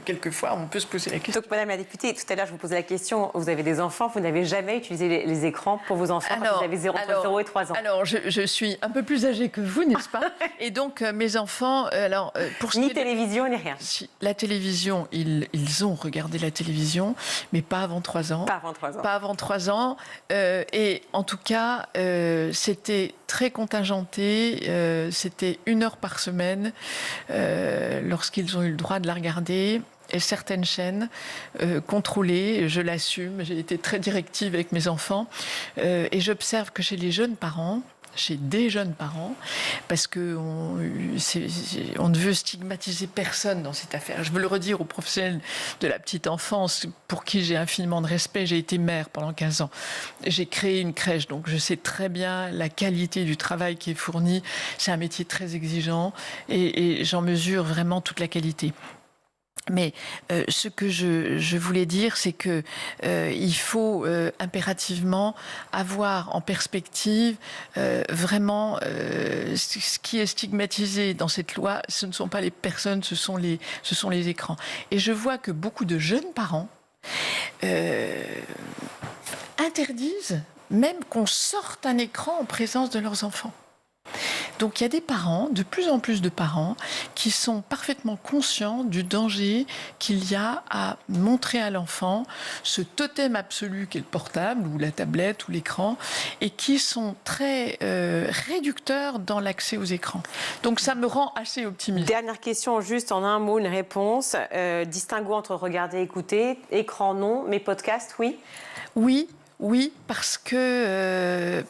quelquefois, on peut se poser la question. Donc, Madame la députée, tout à l'heure, je vous posais la question, vous avez des enfants, vous n'avez jamais utilisé les écrans pour vos enfants quand vous avez 0 et 3 ans. Alors, je suis un peu plus âgée que vous, n'est-ce pas? Et donc, mes enfants, ni télévision, ni rien. La télévision, ils ont regardé la télévision, mais pas avant 3 ans. Pas avant 3 ans. Pas avant 3 ans. Et en tout cas, c'était très contingenté. C'était 1 heure par semaine lorsqu'ils ont eu le droit de la regarder. Et certaines chaînes contrôlées, je l'assume, j'ai été très directive avec mes enfants. Et j'observe que chez des jeunes parents, parce qu'on ne veut stigmatiser personne dans cette affaire. Je veux le redire aux professionnels de la petite enfance, pour qui j'ai infiniment de respect. J'ai été mère pendant 15 ans. J'ai créé une crèche, donc je sais très bien la qualité du travail qui est fourni. C'est un métier très exigeant et j'en mesure vraiment toute la qualité. Mais ce que je voulais dire, c'est que il faut impérativement avoir en perspective vraiment ce qui est stigmatisé dans cette loi. Ce ne sont pas les personnes, ce sont les écrans. Et je vois que beaucoup de jeunes parents interdisent même qu'on sorte un écran en présence de leurs enfants. Donc il y a des parents, de plus en plus de parents, qui sont parfaitement conscients du danger qu'il y a à montrer à l'enfant ce totem absolu qu'est le portable ou la tablette ou l'écran, et qui sont très réducteurs dans l'accès aux écrans. Donc ça me rend assez optimiste. Dernière question, juste en un mot, une réponse. Distinguo entre regarder, écouter, écran non, mais podcast oui? Oui, parce que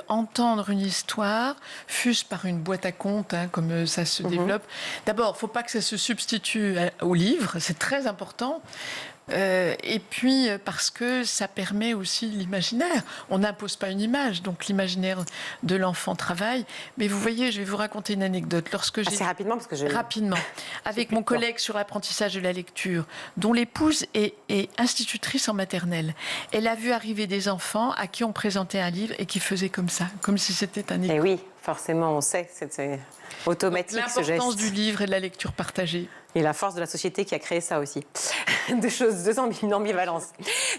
entendre une histoire, fût-ce par une boîte à contes, comme ça se développe. D'abord, il ne faut pas que ça se substitue au livre, c'est très important. Et puis parce que ça permet aussi l'imaginaire. On n'impose pas une image, donc l'imaginaire de l'enfant travaille. Mais vous voyez, je vais vous raconter une anecdote. Assez rapidement, parce que rapidement, avec mon collègue sur l'apprentissage de la lecture, dont l'épouse est institutrice en maternelle. Elle a vu arriver des enfants à qui on présentait un livre et qui faisaient comme ça, comme si c'était un écran. Et oui, forcément, on sait, c'est automatique ce geste. L'importance du livre et de la lecture partagée. Et la force de la société qui a créé ça aussi. Deux ambivalences.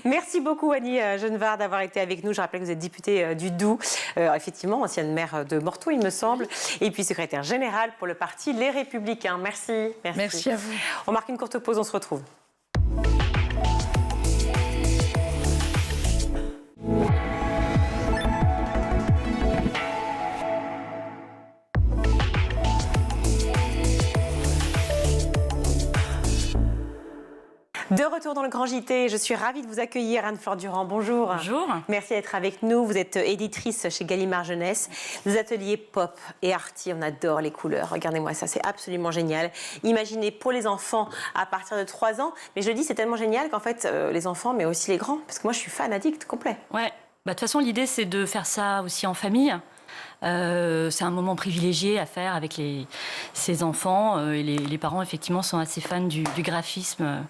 Merci beaucoup Annie Genevard d'avoir été avec nous. Je rappelle que vous êtes députée du Doubs, effectivement, ancienne maire de Morteau, il me semble, et puis secrétaire générale pour le parti Les Républicains. Merci. Merci à vous. On marque une courte pause, on se retrouve. De retour dans le Grand JT, je suis ravie de vous accueillir, Anne-Fleur Durand. Bonjour. Bonjour. Merci d'être avec nous. Vous êtes éditrice chez Gallimard Jeunesse. Des ateliers pop et arty, on adore les couleurs. Regardez-moi ça, c'est absolument génial. Imaginez pour les enfants à partir de 3 ans. Mais je dis, c'est tellement génial qu'en fait, les enfants, mais aussi les grands, parce que moi, je suis fan addict complet. Ouais. De toute façon, l'idée, c'est de faire ça aussi en famille. C'est un moment privilégié à faire avec ses enfants. Et les parents, effectivement, sont assez fans du graphisme,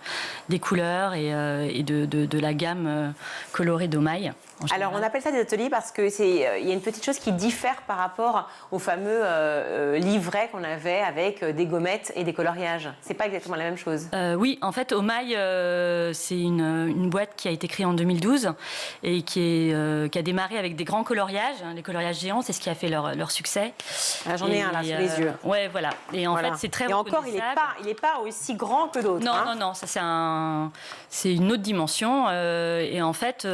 des couleurs et de la gamme colorée d'Omaï. Alors, on appelle ça des ateliers parce qu'il y a une petite chose qui diffère par rapport au fameux livret qu'on avait avec des gommettes et des coloriages. C'est pas exactement la même chose. Oui, en fait, Omaï, c'est une boîte qui a été créée en 2012 et qui a démarré avec des grands coloriages. Les coloriages géants, c'est ce qui a fait leur succès. Ah, j'en ai un là sous les yeux. Ouais, voilà. Et en fait, c'est très reconnaissable. Et encore, il n'est pas aussi grand que d'autres. Non, ça c'est une autre dimension. Et en fait,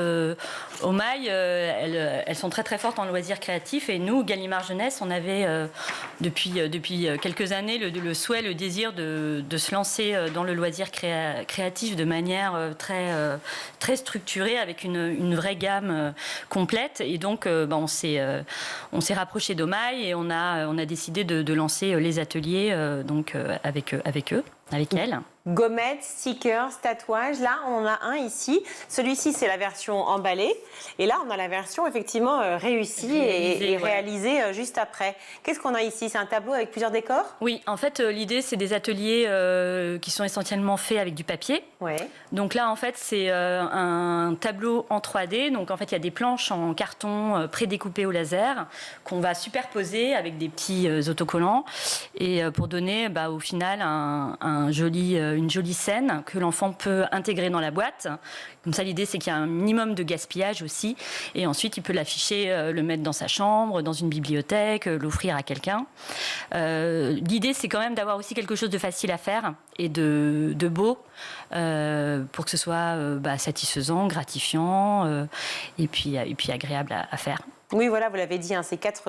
Omaï, elles sont très très fortes en loisirs créatifs. Et nous, Gallimard Jeunesse, on avait depuis quelques années le souhait, le désir de se lancer dans le loisir créatif de manière très structurée, avec une vraie gamme complète. Et donc, on s'est rapproché d'Omaï et on a décidé de lancer les ateliers avec eux, avec elles. Gommettes, stickers, tatouages. Là, on en a un ici. Celui-ci, c'est la version emballée. Et là, on a la version effectivement réussie et réalisée juste après. Qu'est-ce qu'on a ici? C'est un tableau avec plusieurs décors? Oui, en fait, l'idée, c'est des ateliers qui sont essentiellement faits avec du papier. Ouais. Donc là, en fait, c'est un tableau en 3D. Donc, en fait, il y a des planches en carton prédécoupées au laser qu'on va superposer avec des petits autocollants et pour donner, au final, une jolie scène que l'enfant peut intégrer dans la boîte. Comme ça, l'idée, c'est qu'il y a un minimum de gaspillage aussi. Et ensuite, il peut l'afficher, le mettre dans sa chambre, dans une bibliothèque, l'offrir à quelqu'un. L'idée, c'est quand même d'avoir aussi quelque chose de facile à faire et de beau pour que ce soit satisfaisant, gratifiant et puis agréable à faire. Oui, voilà, vous l'avez dit, c'est quatre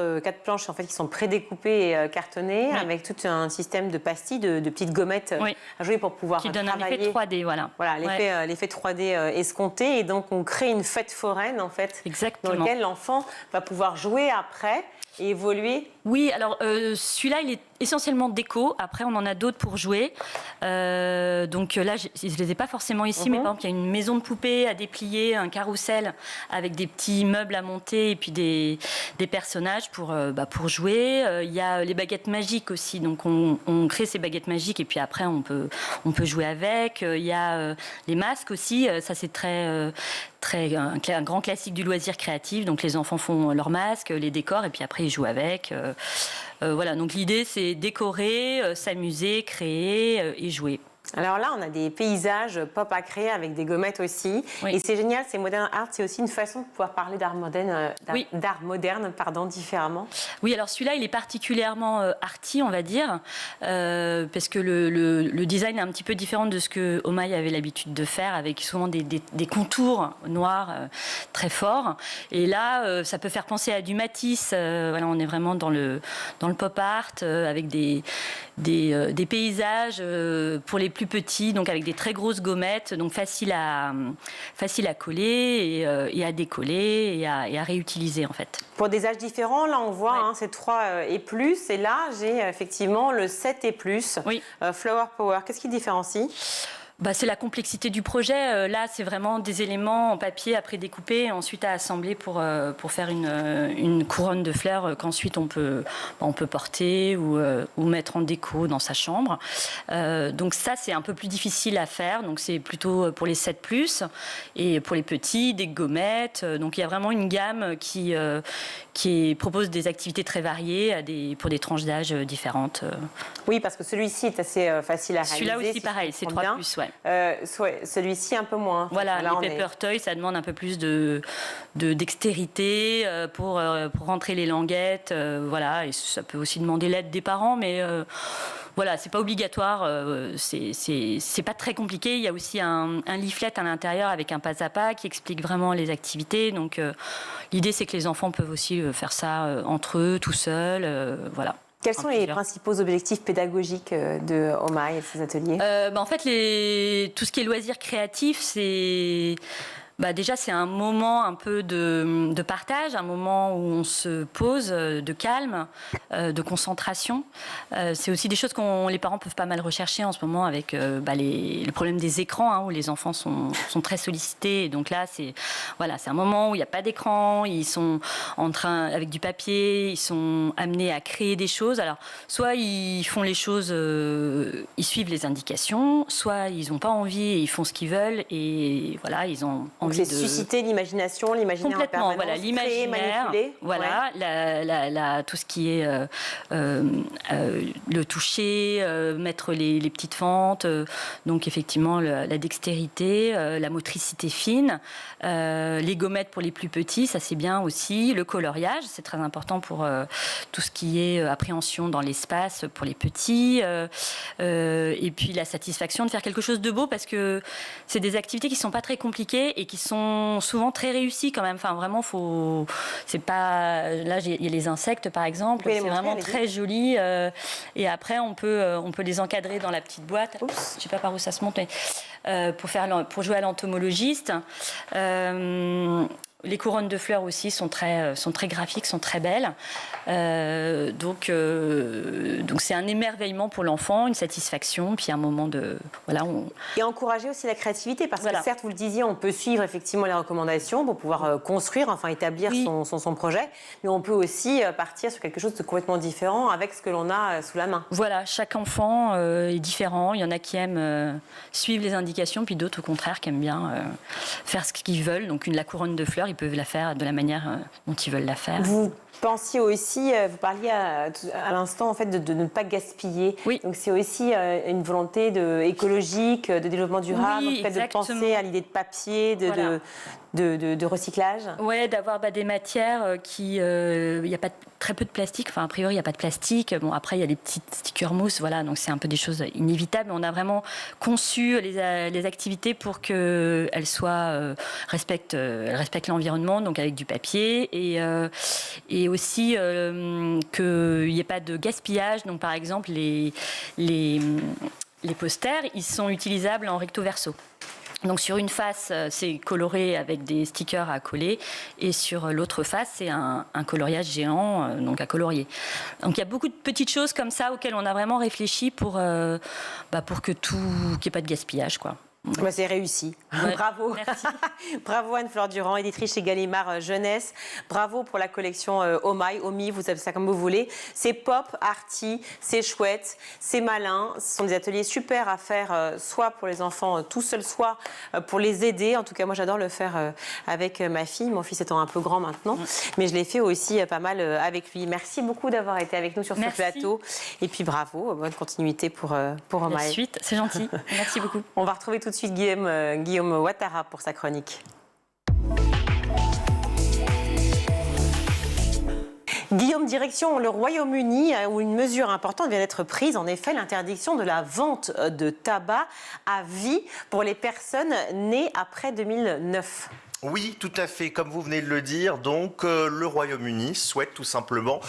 planches en fait, qui sont prédécoupées et cartonnées, avec tout un système de pastilles, de petites gommettes à jouer pour pouvoir travailler. Qui donne un effet 3D, voilà. Voilà, l'effet 3D escompté. Et donc, on crée une fête foraine, en fait, exactement, dans laquelle l'enfant va pouvoir jouer après et évoluer. Oui, alors celui-là, il est essentiellement déco. Après, on en a d'autres pour jouer. Donc là, je ne les ai pas forcément ici, mais par exemple, il y a une maison de poupée à déplier, un carrousel avec des petits meubles à monter et puis des personnages pour jouer. Il y a les baguettes magiques aussi. Donc, on crée ces baguettes magiques et puis après, on peut jouer avec. Il y a les masques aussi. Ça, c'est un grand classique du loisir créatif. Donc, les enfants font leurs masques, les décors et puis après, ils jouent avec. Voilà, donc l'idée, c'est décorer, s'amuser, créer et jouer. Alors là, on a des paysages pop à créer avec des gommettes aussi. Oui. Et c'est génial, c'est modern art, c'est aussi une façon de pouvoir parler d'art moderne, différemment. Oui, alors celui-là, il est particulièrement arty, on va dire, parce que le design est un petit peu différent de ce que Omaï avait l'habitude de faire, avec souvent des contours noirs très forts. Et là, ça peut faire penser à du Matisse. Voilà, on est vraiment dans le pop art, avec des paysages pour les plus petits, donc avec des très grosses gommettes, donc facile à coller et à décoller et à réutiliser en fait. Pour des âges différents, là on voit c'est 3 et plus, et là j'ai effectivement le 7 et plus. Oui. Flower Power, qu'est-ce qui différencie ? C'est la complexité du projet. Là, c'est vraiment des éléments en papier à prédécouper et ensuite à assembler pour faire une couronne de fleurs qu'ensuite on peut porter ou mettre en déco dans sa chambre. Donc ça, c'est un peu plus difficile à faire. Donc c'est plutôt pour les 7+, et pour les petits, des gommettes. Donc il y a vraiment une gamme qui propose des activités très variées pour des tranches d'âge différentes. Oui, parce que celui-ci est assez facile à réaliser. Celui-là aussi, pareil, c'est 3+, ouais. Celui-ci un peu moins. Voilà, les paper toys, ça demande un peu plus de dextérité pour rentrer les languettes, voilà, et ça peut aussi demander l'aide des parents, mais voilà, c'est pas obligatoire, c'est pas très compliqué. Il y a aussi un leaflet à l'intérieur avec un pas à pas qui explique vraiment les activités. Donc l'idée, c'est que les enfants peuvent aussi faire ça entre eux, tout seuls, voilà. Quels sont les principaux objectifs pédagogiques de Omaï et de ces ateliers ? En fait, tout ce qui est loisirs créatifs, c'est... déjà, c'est un moment un peu de partage, un moment où on se pose, de calme, de concentration. C'est aussi des choses que les parents peuvent pas mal rechercher en ce moment avec le problème des écrans, où les enfants sont très sollicités. Et donc là, c'est voilà, c'est un moment où il n'y a pas d'écran, ils sont en train, avec du papier, ils sont amenés à créer des choses. Alors, soit ils font les choses, ils suivent les indications, soit ils n'ont pas envie et ils font ce qu'ils veulent et voilà, ils ont envie de... C'est susciter l'imagination, l'imaginaire complètement, en permanence, voilà, l'imaginaire, voilà, tout ce qui est le toucher, mettre les petites fentes, donc effectivement la dextérité, la motricité fine, les gommettes pour les plus petits, ça c'est bien aussi, le coloriage, c'est très important pour tout ce qui est appréhension dans l'espace pour les petits, et puis la satisfaction de faire quelque chose de beau parce que c'est des activités qui ne sont pas très compliquées et qui sont souvent très réussies quand même. Enfin, vraiment, c'est pas... Là, il y a les insectes, par exemple. C'est vraiment très joli. Et après, on peut les encadrer dans la petite boîte. Oups, je ne sais pas par où ça se monte, mais pour jouer à l'entomologiste. Les couronnes de fleurs aussi sont très graphiques, sont très belles. Donc c'est un émerveillement pour l'enfant, une satisfaction, puis un moment de... Voilà, Et encourager aussi la créativité, parce que certes, vous le disiez, on peut suivre effectivement les recommandations pour pouvoir construire, enfin établir son projet, mais on peut aussi partir sur quelque chose de complètement différent avec ce que l'on a sous la main. Voilà, chaque enfant est différent. Il y en a qui aiment suivre les indications, puis d'autres au contraire qui aiment bien faire ce qu'ils veulent. Donc la couronne de fleurs, ils peuvent la faire de la manière dont ils veulent la faire. Vous pensiez aussi, vous parliez à l'instant en fait de ne pas gaspiller. Oui. Donc c'est aussi une volonté écologique, de développement durable, oui, en fait, de penser à l'idée de papier, de recyclage. Ouais, d'avoir des matières qui, il y a pas très peu de plastique. Enfin, a priori, il n'y a pas de plastique. Bon, après, il y a les petites stickers mousse, voilà. Donc c'est un peu des choses inévitables. Mais on a vraiment conçu les activités pour qu'elles respectent l'environnement, donc avec du papier et aussi qu'il n'y ait pas de gaspillage. Donc par exemple, les posters, ils sont utilisables en recto verso. Donc sur une face, c'est coloré avec des stickers à coller, et sur l'autre face, c'est un coloriage géant, donc à colorier. Donc il y a beaucoup de petites choses comme ça auxquelles on a vraiment réfléchi pour que qu'il n'y ait pas de gaspillage, quoi. C'est réussi. Ouais, bravo. Merci. Bravo Anne-Fleur Durand, éditrice chez Gallimard Jeunesse. Bravo pour la collection Omi, vous avez ça comme vous voulez. C'est pop, arty, c'est chouette, c'est malin. Ce sont des ateliers super à faire, soit pour les enfants tout seuls, soit pour les aider. En tout cas, moi j'adore le faire avec ma fille, mon fils étant un peu grand maintenant. Mais je l'ai fait aussi pas mal avec lui. Merci beaucoup d'avoir été avec nous sur ce plateau. Et puis bravo, bonne continuité pour Omi. La suite, c'est gentil. Merci beaucoup. On va retrouver tout de suite Guillaume Ouattara pour sa chronique. Guillaume, direction le Royaume-Uni, où une mesure importante vient d'être prise, en effet, l'interdiction de la vente de tabac à vie pour les personnes nées après 2009. Oui, tout à fait. Comme vous venez de le dire, donc le Royaume-Uni souhaite tout simplement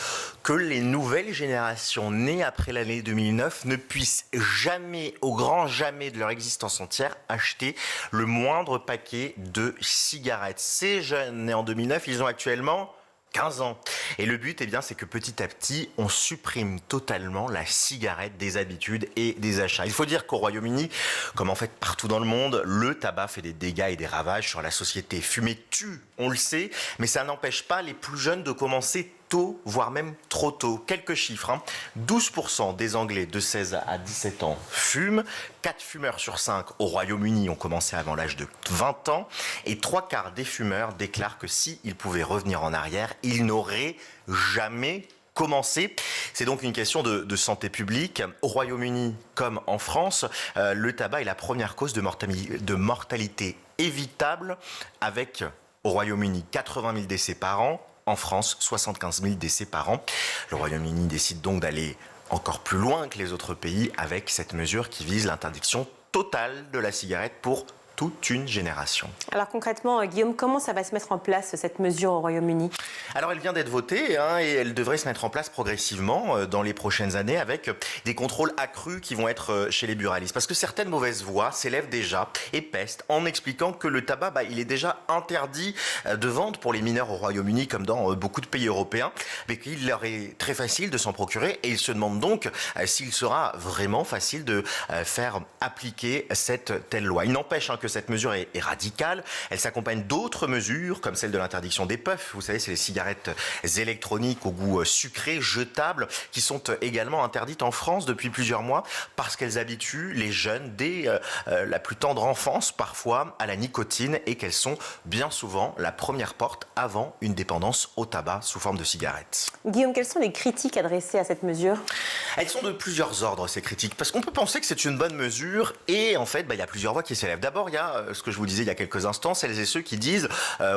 que les nouvelles générations nées après l'année 2009 ne puissent jamais, au grand jamais de leur existence entière, acheter le moindre paquet de cigarettes. Ces jeunes nés en 2009, ils ont actuellement 15 ans. Et le but, c'est que petit à petit, on supprime totalement la cigarette des habitudes et des achats. Il faut dire qu'au Royaume-Uni, comme en fait partout dans le monde, le tabac fait des dégâts et des ravages sur la société. Fumer tue, on le sait, mais ça n'empêche pas les plus jeunes de commencer tôt, voire même trop tôt. Quelques chiffres. 12% des Anglais de 16 à 17 ans fument. 4 fumeurs sur 5 au Royaume-Uni ont commencé avant l'âge de 20 ans. Et 3/4 des fumeurs déclarent que s'ils pouvaient revenir en arrière, ils n'auraient jamais commencé. C'est donc une question de santé publique. Au Royaume-Uni, comme en France, le tabac est la première cause de mortalité évitable, avec au Royaume-Uni 80 000 décès par an. En France, 75 000 décès par an. Le Royaume-Uni décide donc d'aller encore plus loin que les autres pays avec cette mesure qui vise l'interdiction totale de la cigarette pour toute une génération. Alors concrètement, Guillaume, comment ça va se mettre en place cette mesure au Royaume-Uni ? Alors elle vient d'être votée et elle devrait se mettre en place progressivement dans les prochaines années avec des contrôles accrus qui vont être chez les buralistes. Parce que certaines mauvaises voix s'élèvent déjà et pestent en expliquant que le tabac, il est déjà interdit de vente pour les mineurs au Royaume-Uni comme dans beaucoup de pays européens, mais qu'il leur est très facile de s'en procurer et ils se demandent donc s'il sera vraiment facile de faire appliquer cette telle loi. Il n'empêche que que cette mesure est radicale. Elle s'accompagne d'autres mesures, comme celle de l'interdiction des puffs. Vous savez, c'est les cigarettes électroniques au goût sucré, jetables, qui sont également interdites en France depuis plusieurs mois parce qu'elles habituent les jeunes dès la plus tendre enfance, parfois, à la nicotine et qu'elles sont bien souvent la première porte avant une dépendance au tabac sous forme de cigarettes. Guillaume, quelles sont les critiques adressées à cette mesure? Elles sont de plusieurs ordres, ces critiques, parce qu'on peut penser que c'est une bonne mesure et en fait, il y a plusieurs voix qui s'élèvent. D'abord, il y a ce que je vous disais il y a quelques instants, celles et ceux qui disent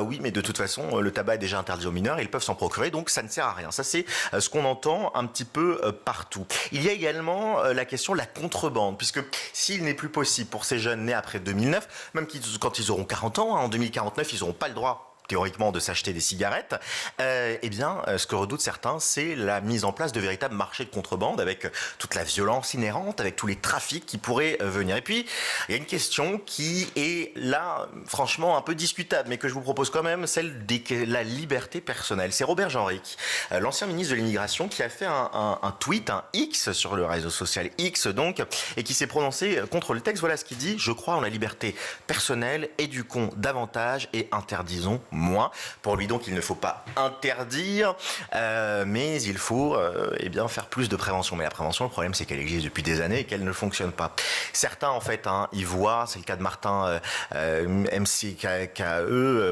oui, mais de toute façon, le tabac est déjà interdit aux mineurs et ils peuvent s'en procurer, donc ça ne sert à rien. Ça, c'est ce qu'on entend un petit peu partout. Il y a également la question de la contrebande, puisque s'il n'est plus possible pour ces jeunes nés après 2009, même quand ils auront 40 ans, en 2049, ils n'auront pas le droit théoriquement de s'acheter des cigarettes, eh bien, ce que redoutent certains, c'est la mise en place de véritables marchés de contrebande avec toute la violence inhérente, avec tous les trafics qui pourraient venir. Et puis, il y a une question qui est là, franchement, un peu discutable, mais que je vous propose quand même, celle de la liberté personnelle. C'est Robert Jeanric, l'ancien ministre de l'immigration, qui a fait un tweet, un X sur le réseau social X, donc, et qui s'est prononcé contre le texte. Voilà ce qu'il dit: je crois en la liberté personnelle, éduquons davantage et interdisons moins. Pour lui, donc, il ne faut pas interdire, mais il faut faire plus de prévention. Mais la prévention, le problème, c'est qu'elle existe depuis des années et qu'elle ne fonctionne pas. Certains, en fait, y voient, c'est le cas de Martin McKee,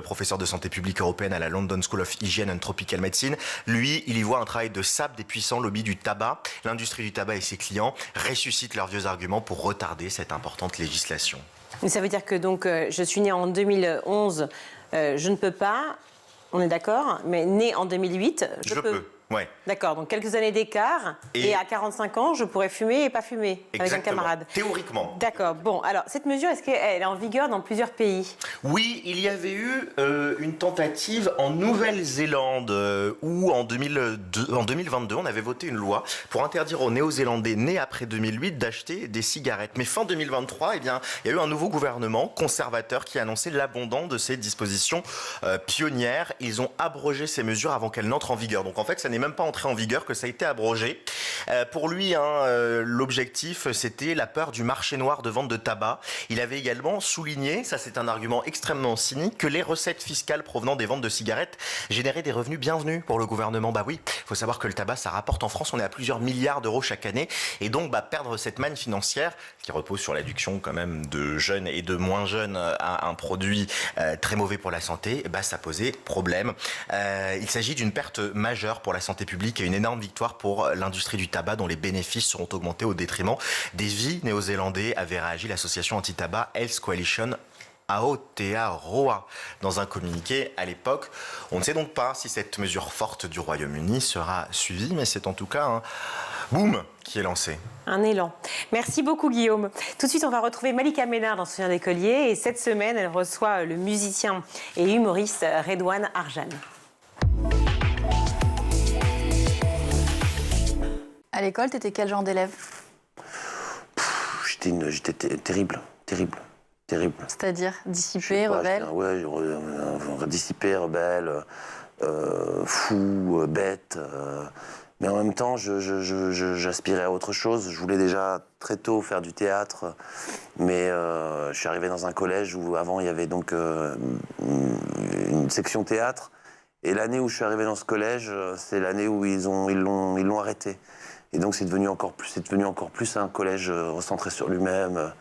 professeur de santé publique européenne à la London School of Hygiene and Tropical Medicine. Lui, il y voit un travail de sape des puissants lobbies du tabac. L'industrie du tabac et ses clients ressuscitent leurs vieux arguments pour retarder cette importante législation. Mais ça veut dire que donc, je suis née en 2011, je ne peux pas, on est d'accord, mais née en 2008, je peux. Ouais. D'accord, donc quelques années d'écart, et à 45 ans, je pourrais fumer et pas fumer avec un camarade. Théoriquement. D'accord, bon, alors cette mesure, est-ce qu'elle est en vigueur dans plusieurs pays? Oui, il y avait eu une tentative en Nouvelle-Zélande où en 2022, on avait voté une loi pour interdire aux Néo-Zélandais nés après 2008 d'acheter des cigarettes. Mais fin 2023, il y a eu un nouveau gouvernement conservateur qui a annoncé l'abandon de ces dispositions pionnières. Ils ont abrogé ces mesures avant qu'elles n'entrent en vigueur. Donc en fait, ça n'est même pas entré en vigueur, que ça a été abrogé. Pour lui, l'objectif, c'était la peur du marché noir de vente de tabac. Il avait également souligné, ça c'est un argument extrêmement cynique, que les recettes fiscales provenant des ventes de cigarettes généraient des revenus bienvenus pour le gouvernement. Bah oui, il faut savoir que le tabac, ça rapporte en France, on est à plusieurs milliards d'euros chaque année. Et donc, perdre cette manne financière, qui repose sur l'adduction quand même de jeunes et de moins jeunes à un produit très mauvais pour la santé, ça posait problème. Il s'agit d'une perte majeure pour la santé publique et une énorme victoire pour l'industrie du tabac dont les bénéfices seront augmentés au détriment des vies néo-zélandais, avait réagi l'association anti-tabac Health Coalition Aotearoa dans un communiqué à l'époque. On ne sait donc pas si cette mesure forte du Royaume-Uni sera suivie, mais c'est en tout cas un boom qui est lancé. Un élan. Merci beaucoup Guillaume. Tout de suite, on va retrouver Malika Ménard dans Souvenirs d'écolier et cette semaine, elle reçoit le musicien et humoriste Redouane Arjan. À l'école, t'étais quel genre d'élève? J'étais terrible. C'est-à-dire dissipé, rebelle? Dissipé, rebelle, fou, bête. Mais en même temps, j'aspirais à autre chose. Je voulais déjà très tôt faire du théâtre. Mais je suis arrivé dans un collège où avant il y avait donc une section théâtre. Et l'année où je suis arrivé dans ce collège, c'est l'année où ils l'ont arrêté. Et donc c'est devenu encore plus un collège recentré sur lui-même,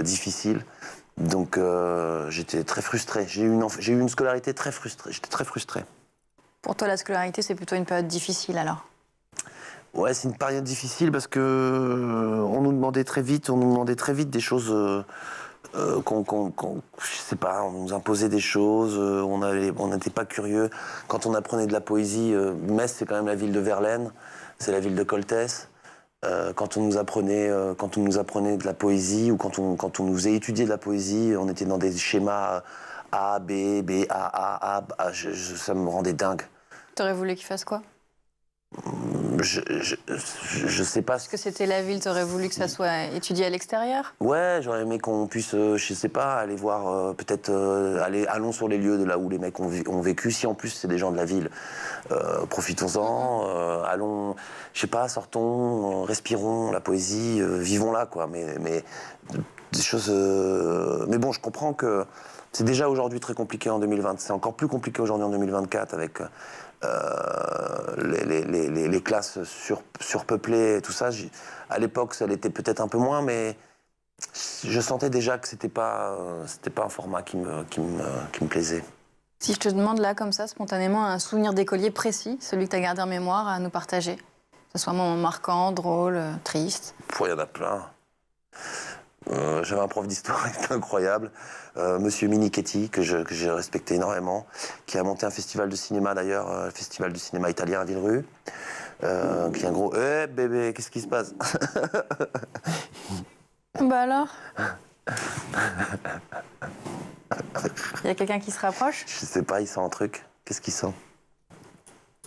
difficile. Donc j'étais très frustré. J'ai eu une scolarité très frustrée. J'étais très frustré. Pour toi, la scolarité, c'est plutôt une période difficile alors? Ouais, c'est une période difficile parce que on nous demandait très vite des choses. Je sais pas, on nous imposait des choses, on n'était pas curieux. Quand on apprenait de la poésie, Metz c'est quand même la ville de Verlaine, c'est la ville de Coltès. Quand on nous apprenait de la poésie ou quand on nous faisait étudier de la poésie, on était dans des schémas A, B, B, A, ça me rendait dingue. T'aurais voulu qu'il fasse quoi? Je sais pas. Est-ce que c'était la ville, t'aurais voulu que ça soit étudié à l'extérieur? Ouais, j'aurais aimé qu'on puisse, je sais pas, aller voir, peut-être, allons sur les lieux de là où les mecs ont vécu. Si en plus c'est des gens de la ville, profitons-en, allons, je sais pas, sortons, respirons la poésie, vivons-la, quoi. Mais des choses. Mais bon, je comprends que c'est déjà aujourd'hui très compliqué en 2020. C'est encore plus compliqué aujourd'hui en 2024 avec. Les classes surpeuplées et tout ça, à l'époque ça l'était peut-être un peu moins, mais je sentais déjà que c'était pas un format qui me plaisait. Si je te demande là comme ça spontanément un souvenir d'écolier précis, celui que tu as gardé en mémoire à nous partager, que ce soit un moment marquant, drôle, triste. Il y en a plein. J'avais un prof d'histoire qui était incroyable, Monsieur Minichetti, que j'ai respecté énormément, qui a monté un festival de cinéma d'ailleurs, le festival du cinéma italien à Villerue, qui est un gros bébé, qu'est-ce qui se passe? Bah alors? Il y a quelqu'un qui se rapproche? Je sais pas, il sent un truc. Qu'est-ce qu'il sent?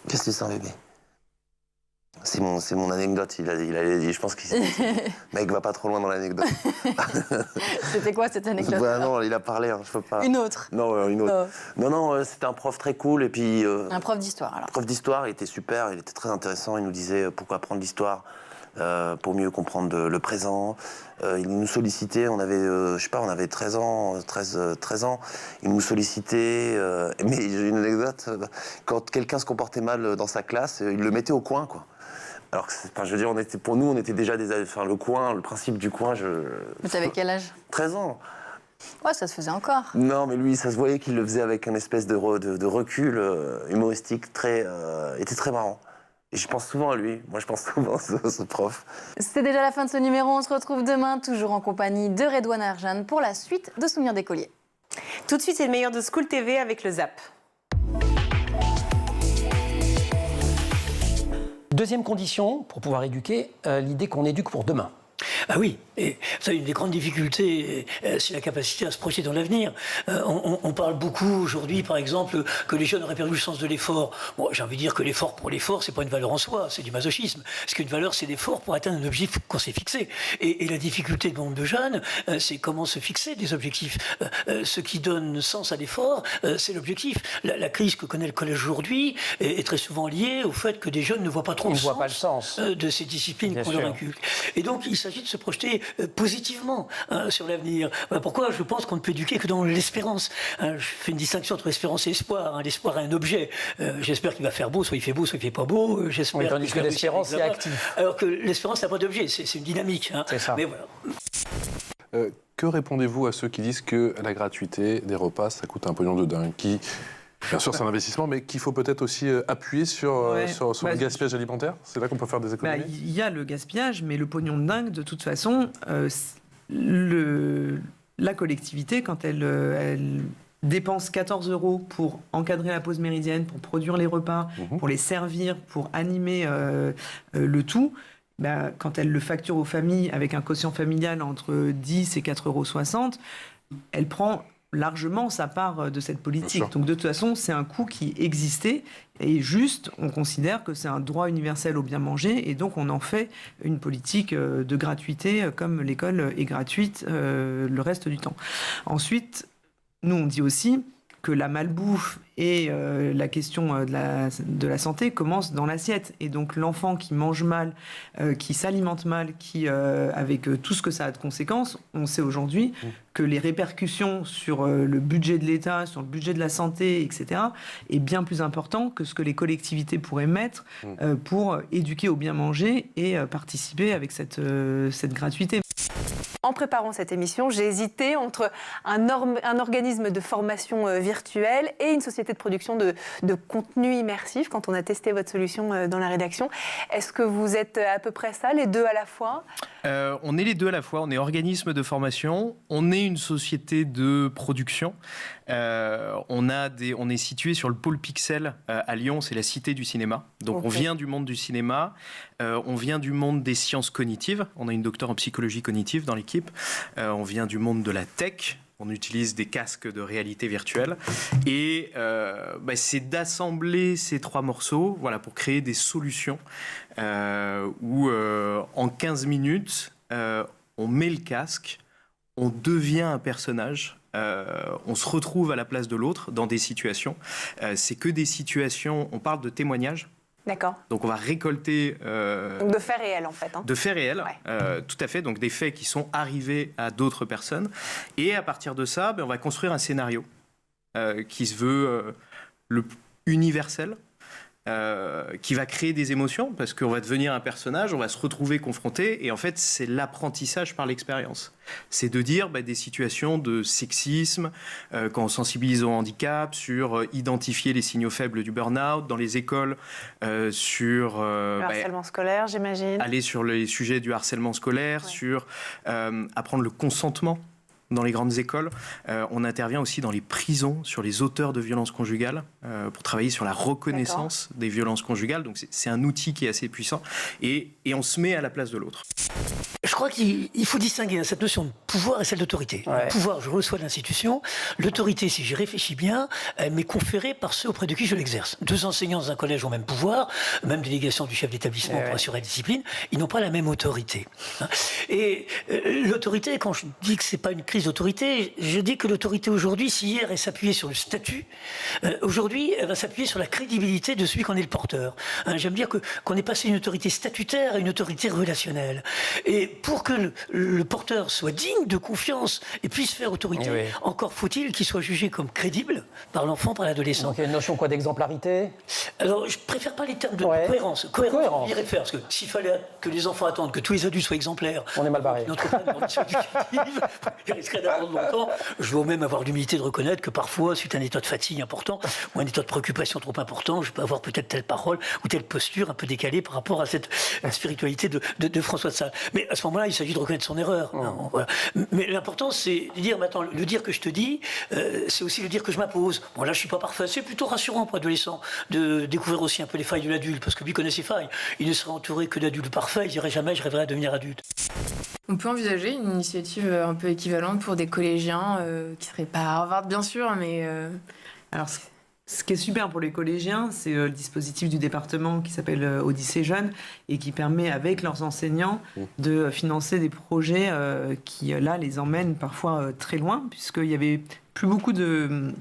Qu'est-ce que tu sens, bébé? C'est mon anecdote, je pense que mec va pas trop loin dans l'anecdote. C'était quoi cette anecdote? Bah non, il a parlé, je peux pas. Une autre? Non, une autre. Non, c'était un prof très cool et puis... un prof d'histoire alors? Prof d'histoire, il était super, il était très intéressant, il nous disait pourquoi apprendre l'histoire pour mieux comprendre le présent. Il nous sollicitait, on avait, je sais pas, on avait 13 ans, il nous sollicitait, mais j'ai une anecdote, quand quelqu'un se comportait mal dans sa classe, il le mettait au coin, quoi. Alors, je veux dire, pour nous, on était déjà le coin, le principe du coin, Mais t'avais quel âge? 13 ans. Ouais, ça se faisait encore. Non, mais lui, ça se voyait qu'il le faisait avec une espèce de recul humoristique était très marrant. Et je pense souvent à lui. Moi, je pense souvent à ce prof. C'était déjà la fin de ce numéro. On se retrouve demain, toujours en compagnie de Redouane Erjane, pour la suite de Souvenirs d'écolier. Tout de suite, c'est le meilleur de School TV avec le Zap. Deuxième condition, pour pouvoir éduquer, l'idée qu'on éduque pour demain. Ah oui, et ça, une des grandes difficultés, c'est la capacité à se projeter dans l'avenir. On parle beaucoup aujourd'hui, par exemple, que les jeunes auraient perdu le sens de l'effort. Bon, j'ai envie de dire que l'effort pour l'effort, c'est pas une valeur en soi, c'est du masochisme. Parce qu'une valeur, c'est l'effort pour atteindre un objectif qu'on s'est fixé. Et la difficulté de nombre de jeunes, c'est comment se fixer des objectifs. Ce qui donne sens à l'effort, c'est l'objectif. La crise que connaît le collège aujourd'hui est très souvent liée au fait que des jeunes ne voient pas trop le sens de ces disciplines qu'on leur inculque. Et donc, il s'agit de se projeter positivement sur l'avenir. Voilà pourquoi je pense qu'on ne peut éduquer que dans l'espérance. Je fais une distinction entre espérance et espoir. L'espoir est un objet. J'espère qu'il va faire beau, soit il fait beau, soit il fait pas beau. Oui, tandis que l'espérance est active. Alors que l'espérance n'a pas d'objet, c'est une dynamique. C'est ça. Mais voilà. Que répondez-vous à ceux qui disent que la gratuité des repas, ça coûte un pognon de dingue, bien sûr, c'est un investissement, mais qu'il faut peut-être aussi appuyer sur le gaspillage alimentaire. C'est là qu'on peut faire des économies. Il y a le gaspillage, mais le pognon de dingue, de toute façon, la collectivité, quand elle dépense 14 € pour encadrer la pause méridienne, pour produire les repas, pour les servir, pour animer le tout, quand elle le facture aux familles avec un quotient familial entre 10 et 4,60 €, elle prend largement sa part de cette politique. Donc de toute façon, c'est un coût qui existait et juste, on considère que c'est un droit universel au bien manger et donc on en fait une politique de gratuité comme l'école est gratuite le reste du temps. Ensuite, nous on dit aussi que la malbouffe et la question de la santé commence dans l'assiette. Et donc l'enfant qui mange mal, qui s'alimente mal, avec tout ce que ça a de conséquences, on sait aujourd'hui que les répercussions sur le budget de l'État, sur le budget de la santé, etc., est bien plus important que ce que les collectivités pourraient mettre pour éduquer au bien manger et participer avec cette gratuité. En préparant cette émission, j'ai hésité entre un organisme de formation virtuelle et une société de production de contenu immersif quand on a testé votre solution dans la rédaction. Est-ce que vous êtes à peu près ça, les deux à la fois ? On est les deux à la fois. On est organisme de formation, on est une société de production. On est situé sur le pôle Pixel à Lyon, c'est la cité du cinéma. Donc on vient du monde du cinéma, on vient du monde des sciences cognitives. On a une docteure en psychologie cognitive dans l'équipe. On vient du monde de la tech. On utilise des casques de réalité virtuelle et c'est d'assembler ces 3 morceaux pour créer des solutions où en 15 minutes, on met le casque, on devient un personnage. On se retrouve à la place de l'autre dans des situations. C'est que des situations, on parle de témoignages. D'accord. Donc on va récolter... Donc de faits réels en fait. De faits réels, tout à fait. Donc des faits qui sont arrivés à d'autres personnes. Et à partir de ça, on va construire un scénario qui se veut universel. Qui va créer des émotions parce qu'on va devenir un personnage, on va se retrouver confronté et en fait c'est l'apprentissage par l'expérience. C'est de dire des situations de sexisme, quand on sensibilise au handicap, sur identifier les signaux faibles du burn-out, dans les écoles, sur... le harcèlement scolaire, j'imagine. Aller sur les sujets du harcèlement scolaire, sur apprendre le consentement. Dans les grandes écoles, on intervient aussi dans les prisons sur les auteurs de violences conjugales pour travailler sur la reconnaissance des violences conjugales. Donc c'est un outil qui est assez puissant et on se met à la place de l'autre. Je crois qu'il faut distinguer cette notion de pouvoir et celle d'autorité. Le pouvoir, je reçois de l'institution. L'autorité, si j'y réfléchis bien, elle m'est conférée par ceux auprès de qui je l'exerce. 2 enseignants dans un collège ont le même pouvoir, même délégation du chef d'établissement pour assurer la discipline, ils n'ont pas la même autorité. Et l'autorité, quand je dis que c'est pas une crise d'autorité, je dis que l'autorité aujourd'hui, si hier elle s'appuyait sur le statut, aujourd'hui elle va s'appuyer sur la crédibilité de celui qu'en est le porteur. J'aime dire qu'on est passé d'une autorité statutaire à une autorité relationnelle. Et pour que le porteur soit digne de confiance et puisse faire autorité, encore faut-il qu'il soit jugé comme crédible par l'enfant, par l'adolescent. Donc il y a une notion d'exemplarité ? Alors je préfère pas les termes de cohérence. Cohérence, j'irais faire, parce que s'il fallait que les enfants attendent que tous les adultes soient exemplaires, on est mal barré. Notre il risquerait d'attendre longtemps. Je dois même avoir l'humilité de reconnaître que parfois, suite à un état de fatigue important ou un état de préoccupation trop important, je peux avoir peut-être telle parole ou telle posture un peu décalée par rapport à cette spiritualité de François de Sales. Mais à ce moment-là, il s'agit de reconnaître son erreur. Voilà. Mais l'important, c'est de dire, maintenant, le dire que je te dis, c'est aussi le dire que je m'impose. Bon, là, je suis pas parfait. C'est plutôt rassurant pour l'adolescent de découvrir aussi un peu les failles de l'adulte, parce que lui connaît ses failles. Il ne serait entouré que d'adultes parfaits. Il dirait jamais, je rêverais à devenir adulte. On peut envisager une initiative un peu équivalente pour des collégiens qui ne seraient pas à Harvard, bien sûr, mais... Alors, ce qui est super pour les collégiens, c'est le dispositif du département qui s'appelle Odyssée Jeunes et qui permet, avec leurs enseignants, de financer des projets qui, là, les emmènent parfois très loin, puisqu'il y avait plus beaucoup de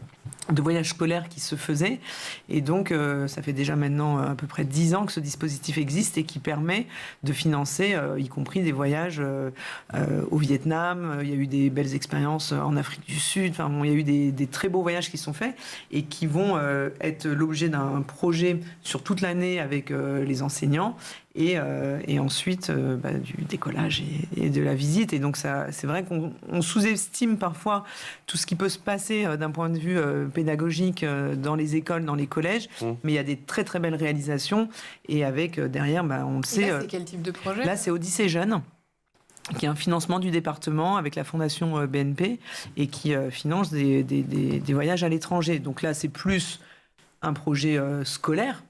voyages scolaires qui se faisaient. Et donc, ça fait déjà maintenant à peu près 10 ans que ce dispositif existe et qui permet de financer, y compris des voyages au Vietnam. Il y a eu des belles expériences en Afrique du Sud. Enfin, bon, il y a eu des très beaux voyages qui sont faits et qui vont être l'objet d'un projet sur toute l'année avec les enseignants. Et ensuite du décollage et de la visite. Et donc, c'est vrai qu'on sous-estime parfois tout ce qui peut se passer d'un point de vue pédagogique dans les écoles, dans les collèges. Mais il y a des très, très belles réalisations. Et avec, derrière, on le sait... Là, c'est quel type de projet ? Là, c'est Odyssée Jeunes, qui est un financement du département avec la fondation BNP et qui finance des voyages à l'étranger. Donc là, c'est plus un projet scolaire,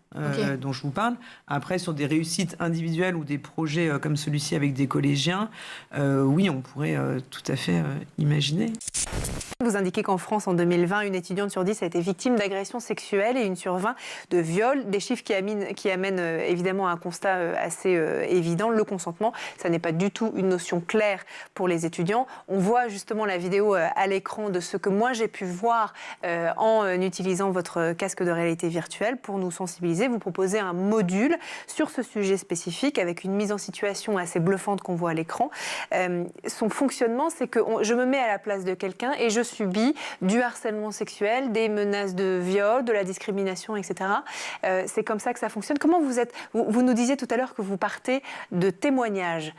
dont je vous parle. Après, sur des réussites individuelles ou des projets comme celui-ci avec des collégiens, oui, on pourrait tout à fait imaginer. Vous indiquez qu'en France, en 2020, une étudiante sur 10 a été victime d'agressions sexuelles et une sur 20 de viols. Des chiffres qui amènent évidemment à un constat assez évident. Le consentement, ça n'est pas du tout une notion claire pour les étudiants. On voit justement la vidéo à l'écran de ce que moi j'ai pu voir en utilisant votre casque de réalité virtuelle pour nous sensibiliser. Vous proposez un module sur ce sujet spécifique avec une mise en situation assez bluffante qu'on voit à l'écran. Son fonctionnement, c'est que je me mets à la place de quelqu'un et je subis du harcèlement sexuel, des menaces de viol, de la discrimination, etc. C'est comme ça que ça fonctionne. Comment vous nous disiez tout à l'heure que vous partez de témoignages.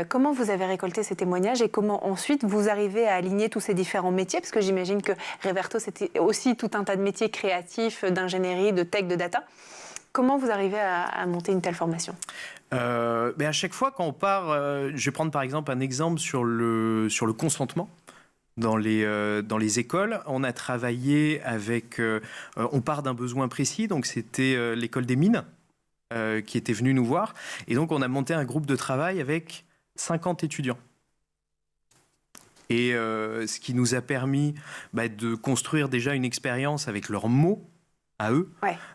Comment vous avez récolté ces témoignages et comment ensuite vous arrivez à aligner tous ces différents métiers? Parce que j'imagine que Reverto, c'était aussi tout un tas de métiers créatifs, d'ingénierie, de tech, de data. Comment vous arrivez à monter une telle formation? À chaque fois quand on part, je vais prendre par exemple un exemple sur le consentement. Dans les écoles, on a travaillé avec... on part d'un besoin précis, donc c'était l'école des mines qui était venue nous voir. Et donc on a monté un groupe de travail avec 50 étudiants. Et ce qui nous a permis de construire déjà une expérience avec leurs mots à eux,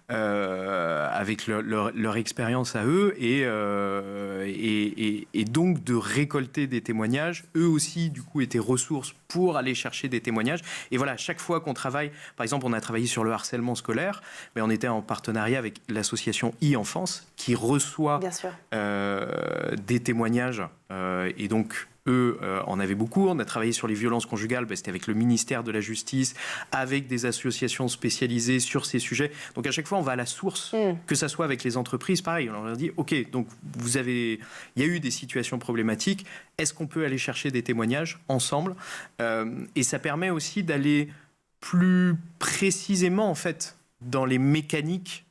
avec leur expérience à eux, et donc de récolter des témoignages. Eux aussi, du coup, étaient ressources pour aller chercher des témoignages. Et voilà, chaque fois qu'on travaille, par exemple, on a travaillé sur le harcèlement scolaire, mais on était en partenariat avec l'association e-Enfance, qui reçoit des témoignages, et donc eux en avaient beaucoup. On a travaillé sur les violences conjugales, c'était avec le ministère de la Justice, avec des associations spécialisées sur ces sujets. Donc à chaque fois, on va à la source, que ça soit avec les entreprises, pareil. On leur dit, ok, donc il y a eu des situations problématiques, est-ce qu'on peut aller chercher des témoignages ensemble? Et ça permet aussi d'aller plus précisément, en fait, dans les mécaniques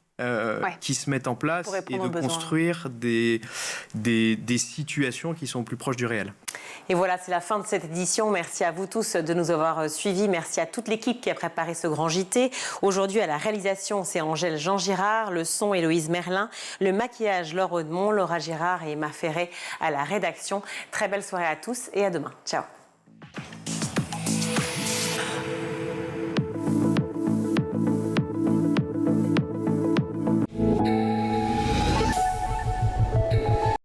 qui se mettent en place et de construire des situations qui sont plus proches du réel. Et voilà, c'est la fin de cette édition. Merci à vous tous de nous avoir suivis. Merci à toute l'équipe qui a préparé ce grand JT. Aujourd'hui, à la réalisation, c'est Angèle Jean-Girard, le son Héloïse Merlin, le maquillage Laure Audemont, Laura Girard et Emma Ferret à la rédaction. Très belle soirée à tous et à demain. Ciao.